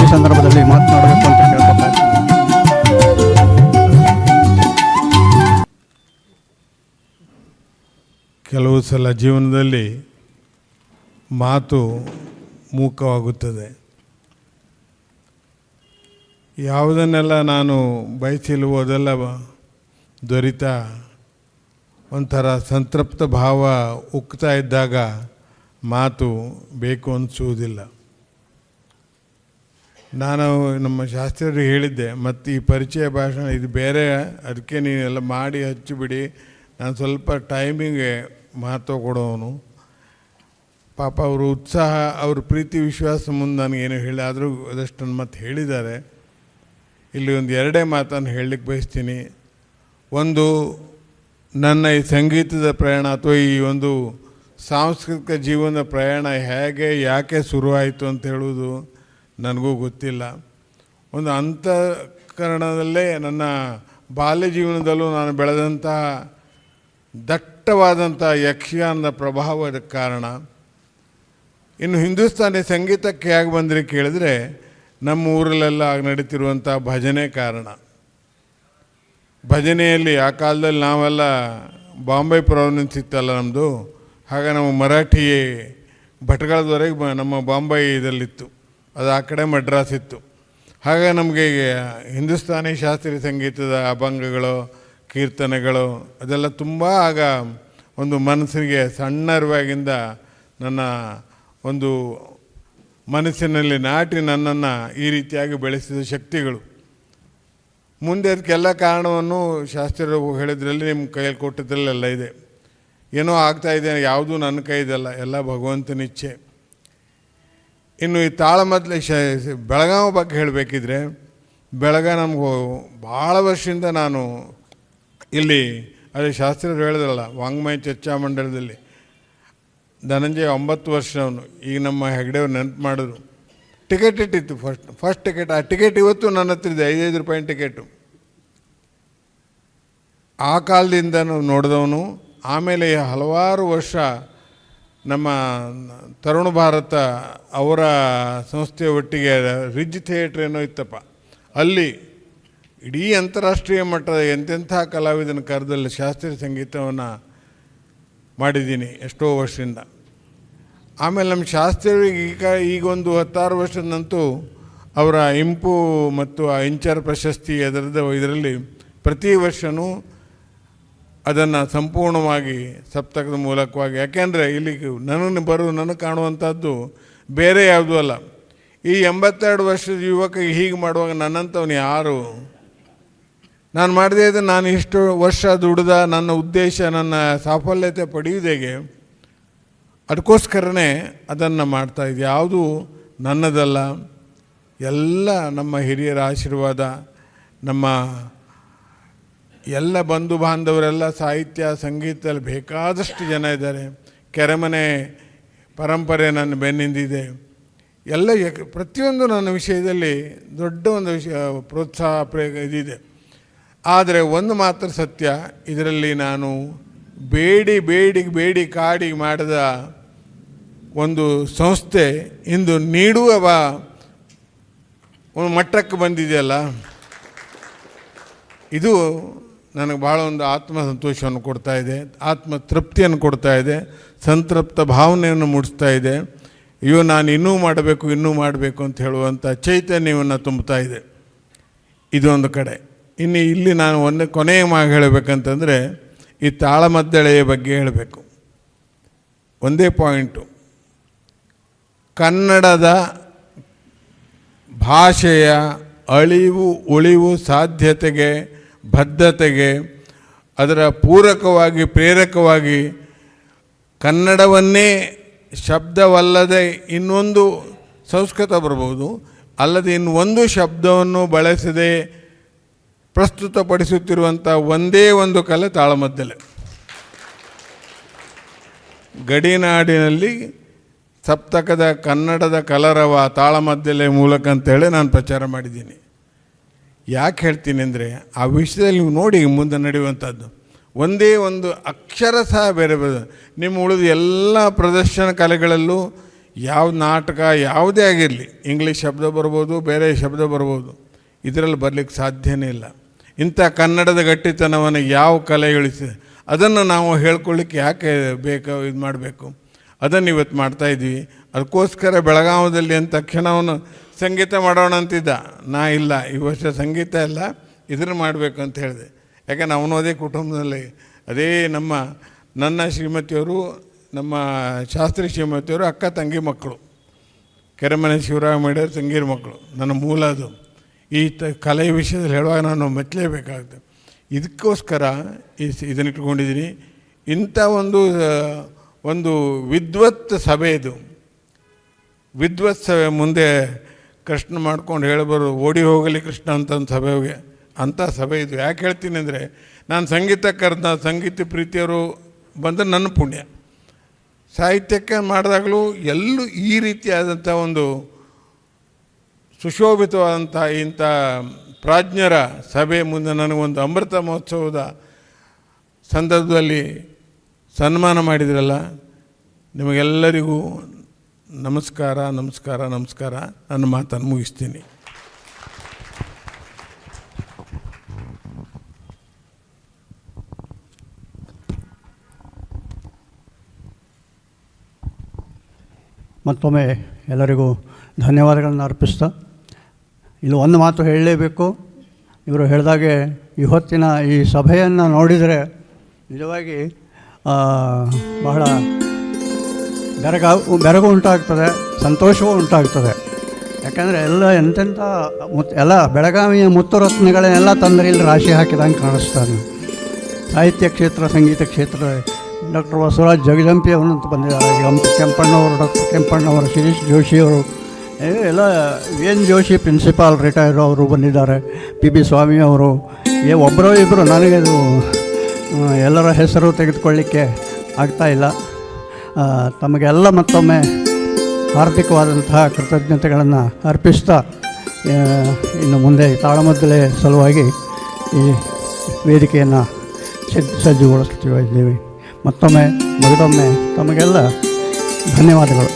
ಈ ಸಂದರ್ಭದಲ್ಲಿ ಮಾತನಾಡಬೇಕು ಅಂತ ಕೇಳ್ಕೊತಾರೆ. ಕೆಲವು ಸಲ ಜೀವನದಲ್ಲಿ ಮಾತು ಮೂಕವಾಗುತ್ತದೆ. ಯಾವುದನ್ನೆಲ್ಲ ನಾನು ಬಯಸಿಲ್ವೋ ಅದೆಲ್ಲ ದೊರೀತಾ ಒಂಥರ ಸಂತೃಪ್ತ ಭಾವ ಉಕ್ತಾ ಇದ್ದಾಗ ಮಾತು ಬೇಕು ಅನಿಸುವುದಿಲ್ಲ. ನಾನು ನಮ್ಮ ಶಾಸ್ತ್ರಿಯರಿಗೆ ಹೇಳಿದ್ದೆ, ಮತ್ತು ಈ ಪರಿಚಯ ಭಾಷಣ ಇದು ಬೇರೆ, ಅದಕ್ಕೆ ನೀನೆಲ್ಲ ಮಾಡಿ ಹಚ್ಚಿಬಿಡಿ, ನಾನು ಸ್ವಲ್ಪ ಟೈಮಿಗೆ ಮಹತ್ವ ಕೊಡೋನು. ಪಾಪ ಅವರು ಉತ್ಸಾಹ, ಅವ್ರ ಪ್ರೀತಿ ವಿಶ್ವಾಸ ಮುಂದೆ ನನಗೇನು ಹೇಳಿ, ಆದರೂ ಅದಷ್ಟು ನನ್ನ ಮತ್ತೆ ಹೇಳಿದ್ದಾರೆ. ಇಲ್ಲಿ ಒಂದು 2 ಮಾತನ್ನು ಹೇಳಲಿಕ್ಕೆ ಬಯಸ್ತೀನಿ. ಒಂದು, ನನ್ನ ಈ ಸಂಗೀತದ ಪ್ರಯಾಣ ಅಥವಾ ಈ ಒಂದು ಸಾಂಸ್ಕೃತಿಕ ಜೀವನದ ಪ್ರಯಾಣ ಹೇಗೆ ಯಾಕೆ ಶುರುವಾಯಿತು ಅಂತ ಹೇಳುವುದು ನನಗೂ ಗೊತ್ತಿಲ್ಲ. ಒಂದು ಅಂತಃಕರಣದಲ್ಲೇ ನನ್ನ ಬಾಲ್ಯ ಜೀವನದಲ್ಲೂ ನಾನು ಬೆಳೆದಂತಹ ದಟ್ಟವಾದಂಥ ಯಕ್ಷಗಾನದ ಪ್ರಭಾವದ ಕಾರಣ. ಇನ್ನು ಹಿಂದೂಸ್ತಾನಿ ಸಂಗೀತಕ್ಕೆ ಹೇಗೆ ಬಂದರೆ ಕೇಳಿದ್ರೆ, ನಮ್ಮ ಊರಲ್ಲೆಲ್ಲ ನಡೀತಿರುವಂಥ ಭಜನೆ ಕಾರಣ. ಭಜನೆಯಲ್ಲಿ ಆ ಕಾಲದಲ್ಲಿ ನಾವೆಲ್ಲ ಬಾಂಬೆ ಪ್ರಾವಿನ್ಸ್ ಇತ್ತಲ್ಲ ನಮ್ಮದು, ಹಾಗೆ ನಮ್ಮ ಮರಾಠಿ ಭಟ್ಗಳದವರೆಗೆ ನಮ್ಮ ಬಾಂಬೆ ಇದರಲ್ಲಿತ್ತು, ಅದು ಆ ಕಡೆ ಮಡ್ರಾಸ್ ಇತ್ತು. ಹಾಗೆ ನಮಗೆ ಹಿಂದೂಸ್ತಾನಿ ಶಾಸ್ತ್ರೀಯ ಸಂಗೀತದ ಅಭಂಗಗಳು, ಕೀರ್ತನೆಗಳು ಅದೆಲ್ಲ ತುಂಬ ಆಗ ಒಂದು ಮನಸ್ಸಿಗೆ ಸಣ್ಣರವಾಗಿಂದ ನನ್ನ ಒಂದು ಮನಸ್ಸಿನಲ್ಲಿ ನಾಟಿ ನನ್ನನ್ನು ಈ ರೀತಿಯಾಗಿ ಬೆಳೆಸಿದ ಶಕ್ತಿಗಳು. ಮುಂದೆ ಅದಕ್ಕೆಲ್ಲ ಕಾರಣವನ್ನು ಶಾಸ್ತ್ರೀಯರು ಹೇಳಿದ್ರಲ್ಲಿ ನಿಮ್ಮ ಕೈಯಲ್ಲಿ ಕೊಟ್ಟಿದ್ರಲ್ಲೆಲ್ಲ ಇದೆ. ಏನೋ ಆಗ್ತಾಯಿದೆ, ಯಾವುದೂ ನನ್ನ ಕೈದಲ್ಲ, ಎಲ್ಲ ಭಗವಂತನ ಇಚ್ಛೆ. ಇನ್ನು ಈ ತಾಳಮದ್ದಲೆ ಬೆಳಗಾವಿ ಬಗ್ಗೆ ಹೇಳಬೇಕಿದ್ರೆ, ನಮಗೂ ಭಾಳ ವರ್ಷದಿಂದ ನಾನು ಇಲ್ಲಿ ಅದೇ ಶಾಸ್ತ್ರೀಯರು ಹೇಳಿದ್ರಲ್ಲ ವಾಂಗ್ಮಯ ಚರ್ಚಾ ಮಂಡಳದಲ್ಲಿ ಧನಂಜಯ 9 ವರ್ಷವನು. ಈಗ ನಮ್ಮ ಹೆಗಡೆಯವ್ರು ನೆನಪು ಮಾಡಿದ್ರು. ಟಿಕೆಟ್ ಇಟ್ಟಿತ್ತು ಫಸ್ಟ್ ಟಿಕೆಟ್. ಆ ಟಿಕೆಟ್ ಇವತ್ತು ನನ್ನ ಹತ್ರ ಇದೆ, 5 ರೂಪಾಯಿ ಟಿಕೆಟು. ಆ ಕಾಲದಿಂದ ನೋಡಿದವನು. ಆಮೇಲೆ ಹಲವಾರು ವರ್ಷ ನಮ್ಮ ತರುಣ ಭಾರತ ಅವರ ಸಂಸ್ಥೆಯ ಒಟ್ಟಿಗೆ ರಿಜ್ ಥಿಯೇಟ್ರ್ ಏನೋ ಇತ್ತಪ್ಪ, ಅಲ್ಲಿ ಇಡೀ ಅಂತಾರಾಷ್ಟ್ರೀಯ ಮಟ್ಟದ ಎಂತೆಂಥ ಕಲಾವಿದನ ಕರೆದಲ್ಲಿ ಶಾಸ್ತ್ರೀಯ ಸಂಗೀತವನ್ನು ಮಾಡಿದ್ದೀನಿ ಎಷ್ಟೋ ವರ್ಷದಿಂದ. ಆಮೇಲೆ ನಮ್ಮ ಶಾಸ್ತ್ರೀಯರಿಗೆ ಈಗೊಂದು 16 ವರ್ಷದಂತೂ ಅವರ ಇಂಪು ಮತ್ತು ಆ ಇಂಚರ್ ಪ್ರಶಸ್ತಿ ಇದರಲ್ಲಿ ಪ್ರತಿ ವರ್ಷವೂ ಅದನ್ನು ಸಂಪೂರ್ಣವಾಗಿ ಸಪ್ತಕದ ಮೂಲಕವಾಗಿ, ಯಾಕೆಂದರೆ ಇಲ್ಲಿ ನನಗೆ ಕಾಣುವಂಥದ್ದು ಬೇರೆ ಯಾವುದೂ ಅಲ್ಲ. ಈ 82 ವರ್ಷದ ಯುವಕ ಹೀಗೆ ಮಾಡುವಾಗ ನನ್ನಂಥವನು ಯಾರು? ನಾನು ಮಾಡದೇ ಇದ್ದರೆ ನಾನು ಇಷ್ಟು ವರ್ಷ ದುಡ್ದ ನನ್ನ ಉದ್ದೇಶ, ನನ್ನ ಸಾಫಲ್ಯತೆ ಪಡೆಯುವುದೇಗೆ? ಅದಕ್ಕೋಸ್ಕರನೇ ಅದನ್ನು ಮಾಡ್ತಾಯಿದ್ದೆ. ಯಾವುದೂ ನನ್ನದಲ್ಲ, ಎಲ್ಲ ನಮ್ಮ ಹಿರಿಯರ ಆಶೀರ್ವಾದ. ನಮ್ಮ ಎಲ್ಲ ಬಂಧು ಬಾಂಧವರೆಲ್ಲ ಸಾಹಿತ್ಯ ಸಂಗೀತದಲ್ಲಿ ಬೇಕಾದಷ್ಟು ಜನ ಇದ್ದಾರೆ. ಕೆರೆಮನೆ ಪರಂಪರೆ ನನ್ನ ಬೆನ್ನಿಂದಿದೆ. ಎಲ್ಲ ಪ್ರತಿಯೊಂದು ನನ್ನ ವಿಷಯದಲ್ಲಿ ದೊಡ್ಡ ಒಂದು ಪ್ರೋತ್ಸಾಹ ಇದಿದೆ. ಆದರೆ ಒಂದು ಮಾತ್ರ ಸತ್ಯ, ಇದರಲ್ಲಿ ನಾನು ಬೇಡಿ ಕಾಡಿ ಮಾಡಿದ ಒಂದು ಸಂಸ್ಥೆ ಇಂದು ನೀಡುವ ಒಂದು ಮಟ್ಟಕ್ಕೆ ಬಂದಿದೆಯಲ್ಲ, ಇದು ನನಗೆ ಭಾಳ ಒಂದು ಆತ್ಮ ಸಂತೋಷವನ್ನು ಕೊಡ್ತಾ ಇದೆ, ಆತ್ಮ ತೃಪ್ತಿಯನ್ನು ಕೊಡ್ತಾ ಇದೆ, ಸಂತೃಪ್ತ ಭಾವನೆಯನ್ನು ಮೂಡಿಸ್ತಾ ಇದೆ. ಅಯ್ಯೋ ನಾನು ಇನ್ನೂ ಮಾಡಬೇಕು ಅಂತ ಹೇಳುವಂಥ ಚೈತನ್ಯವನ್ನು ತುಂಬುತ್ತಾ ಇದೆ. ಇದೊಂದು ಕಡೆ. ಇನ್ನು ಇಲ್ಲಿ ನಾನು ಕೊನೆಯ ಹೇಳಬೇಕಂತಂದರೆ ಈ ತಾಳಮದ್ದಳೆಯ ಬಗ್ಗೆ ಹೇಳಬೇಕು. ಒಂದೇ ಪಾಯಿಂಟು, ಕನ್ನಡದ ಭಾಷೆಯ ಉಳಿವು ಸಾಧ್ಯತೆಗೆ, ಬದ್ಧತೆಗೆ, ಅದರ ಪೂರಕವಾಗಿ ಪ್ರೇರಕವಾಗಿ ಕನ್ನಡವನ್ನೇ ಶಬ್ದವಲ್ಲದೆ ಇನ್ನೊಂದು ಸಂಸ್ಕೃತ ಬರ್ಬೋದು, ಅಲ್ಲದೆ ಇನ್ನೊಂದು ಶಬ್ದವನ್ನು ಬಳಸದೆ ಪ್ರಸ್ತುತಪಡಿಸುತ್ತಿರುವಂಥ ಒಂದೇ ಒಂದು ಕಲೆ ತಾಳಮದ್ದಲೆ. ಗಡಿನಾಡಿನಲ್ಲಿ ಸಪ್ತಕದ ಕನ್ನಡದ ಕಲರವ ತಾಳಮದ್ದಲೆ ಮೂಲಕ ಅಂತೇಳಿ ನಾನು ಪ್ರಚಾರ ಮಾಡಿದ್ದೀನಿ. ಯಾಕೆ ಹೇಳ್ತೀನಿ ಅಂದರೆ ಆ ವಿಷಯದಲ್ಲಿ ನೀವು ನೋಡಿ ಮುಂದೆ ನಡೆಯುವಂಥದ್ದು ಒಂದೇ ಒಂದು ಅಕ್ಷರ ಸಹ ಬೇರೆ ಬೇರೆ. ನಿಮ್ಮ ಉಳಿದ ಎಲ್ಲ ಪ್ರದರ್ಶನ ಕಲೆಗಳಲ್ಲೂ ಯಾವ ನಾಟಕ ಯಾವುದೇ ಆಗಿರಲಿ, ಇಂಗ್ಲೀಷ್ ಶಬ್ದ ಬರ್ಬೋದು, ಬೇರೆ ಶಬ್ದ ಬರ್ಬೋದು, ಇದರಲ್ಲಿ ಬರಲಿಕ್ಕೆ ಸಾಧ್ಯನೇ ಇಲ್ಲ. ಇಂಥ ಕನ್ನಡದ ಗಟ್ಟಿತನವನ್ನು ಯಾವ ಕಲೆ ಇಳಿಸಿದೆ ಅದನ್ನು ನಾವು ಹೇಳ್ಕೊಳ್ಳಿಕ್ಕೆ ಯಾಕೆ ಇದು ಮಾಡಬೇಕು? ಅದನ್ನು ಇವತ್ತು ಮಾಡ್ತಾಯಿದ್ವಿ. ಅದಕ್ಕೋಸ್ಕರ ಬೆಳಗಾವದಲ್ಲಿ ಅಂದ ತಕ್ಷಣ ಅವನು ಸಂಗೀತ ಮಾಡೋಣ ಅಂತಿದ್ದ. ನಾ ಇಲ್ಲ, ಈ ವರ್ಷ ಸಂಗೀತ ಎಲ್ಲ ಇದನ್ನು ಮಾಡಬೇಕು ಅಂತ ಹೇಳಿದೆ. ಯಾಕಂದ್ರೆ ಅವನು ಅದೇ ಕುಟುಂಬದಲ್ಲಿ ಅದೇ ನನ್ನ ಶ್ರೀಮತಿಯವರು, ನಮ್ಮ ಶಾಸ್ತ್ರಿ ಶ್ರೀಮತಿಯವರು ಅಕ್ಕ ತಂಗಿ ಮಕ್ಕಳು, ಕೆರೆಮನೆ ಶಿವರಾಮ ಮೇಡರ್ ತಂಗಿರ ಮಕ್ಕಳು. ನನ್ನ ಮೂಲ ಅದು. ಈ ಕಲೆ ವಿಷಯದಲ್ಲಿ ಹೇಳುವಾಗ ನಾನು ಮೆಚ್ಚಲೇಬೇಕಾಗುತ್ತೆ. ಇದಕ್ಕೋಸ್ಕರ ಇದನ್ನು ಇಟ್ಕೊಂಡಿದ್ದೀನಿ. ಇಂಥ ಒಂದು ವಿದ್ವತ್ ಸಭೆ ಇದು. ವಿದ್ವತ್ ಸಭೆ ಮುಂದೆ ಕೃಷ್ಣ ಮಾಡ್ಕೊಂಡು ಹೇಳಬಾರು, ಓಡಿ ಹೋಗಲಿ ಕೃಷ್ಣ ಅಂತ ಒಂದು ಸಭೆ ಹೋಗಿ ಅಂಥ ಸಭೆ ಇದು. ಯಾಕೆ ಹೇಳ್ತೀನಿ ಅಂದರೆ, ನಾನು ಸಂಗೀತ ಪ್ರೀತಿಯವರು ಬಂದರೆ ನನ್ನ ಪುಣ್ಯ. ಸಾಹಿತ್ಯಕ್ಕೆ ಮಾಡಿದಾಗಲೂ ಎಲ್ಲೂ ಈ ರೀತಿಯಾದಂಥ ಒಂದು ಸುಶೋಭಿತವಾದಂಥ ಇಂಥ ಪ್ರಾಜ್ಞರ ಸಭೆ ಮುಂದೆ ನನಗೊಂದು ಅಮೃತ ಮಹೋತ್ಸವದ ಸಂದರ್ಭದಲ್ಲಿ ಸನ್ಮಾನ ಮಾಡಿದ್ರಲ್ಲ, ನಿಮಗೆಲ್ಲರಿಗೂ ನಮಸ್ಕಾರ ನಮಸ್ಕಾರ ನಮಸ್ಕಾರ. ನನ್ನ ಮಾತನ್ನು ಮುಗಿಸ್ತೀನಿ. ಮತ್ತೊಮ್ಮೆ ಎಲ್ಲರಿಗೂ ಧನ್ಯವಾದಗಳನ್ನು ಅರ್ಪಿಸ್ತಾ, ಇಲ್ಲಿ ಒಂದು ಮಾತು ಹೇಳಲೇಬೇಕು. ಇವರು ಹೇಳಿದಾಗೆ ಇವತ್ತಿನ ಈ ಸಭೆಯನ್ನು ನೋಡಿದರೆ ನಿಜವಾಗಿ ಬಹಳ ಬೆರಗು ಉಂಟಾಗ್ತದೆ, ಸಂತೋಷವೂ ಉಂಟಾಗ್ತದೆ. ಯಾಕಂದರೆ ಎಲ್ಲ ಬೆಳಗಾವಿಯ ಮುತ್ತುರತ್ನಗಳನ್ನೆಲ್ಲ ತಂದರೆ ಇಲ್ಲಿ ರಾಶಿ ಹಾಕಿದಂಗೆ ಕಾಣಿಸ್ತಾರೆ. ಸಾಹಿತ್ಯ ಕ್ಷೇತ್ರ, ಸಂಗೀತ ಕ್ಷೇತ್ರ ಡಾಕ್ಟರ್ ಬಸವರಾಜ್ ಜಗಜಂಪಿ ಅವರಂತ ಬಂದಿದ್ದಾರೆ, ಕೆಂಪಣ್ಣವರು, ಡಾಕ್ಟರ್ ಕೆಂಪಣ್ಣವರು, ಶಿರೀಶ್ ಜೋಶಿಯವರು, ಎಲ್ಲ ಎನ್ ಜೋಶಿ ಪ್ರಿನ್ಸಿಪಾಲ್ ರಿಟೈರ್ ಅವರು ಬಂದಿದ್ದಾರೆ, PB ಸ್ವಾಮಿ ಅವರು, ಒಬ್ಬರೋ ಇಬ್ಬರು, ನನಗದು ಎಲ್ಲರ ಹೆಸರು ತೆಗೆದುಕೊಳ್ಳಿಕ್ಕೆ ಆಗ್ತಾಯಿಲ್ಲ. ತಮಗೆಲ್ಲ ಮತ್ತೊಮ್ಮೆ ಹಾರ್ದಿಕವಾದಂತಹ ಕೃತಜ್ಞತೆಗಳನ್ನು ಅರ್ಪಿಸ್ತಾ, ಇನ್ನು ಮುಂದೆ ತಾಳಮದ್ದಲೆ ಸಲುವಾಗಿ ಈ ವೇದಿಕೆಯನ್ನು ಸಜ್ಜುಗೊಳಿಸ್ತಿದ್ದೇವೆ. ಮತ್ತೊಮ್ಮೆ ತಮಗೆಲ್ಲ ಧನ್ಯವಾದಗಳು.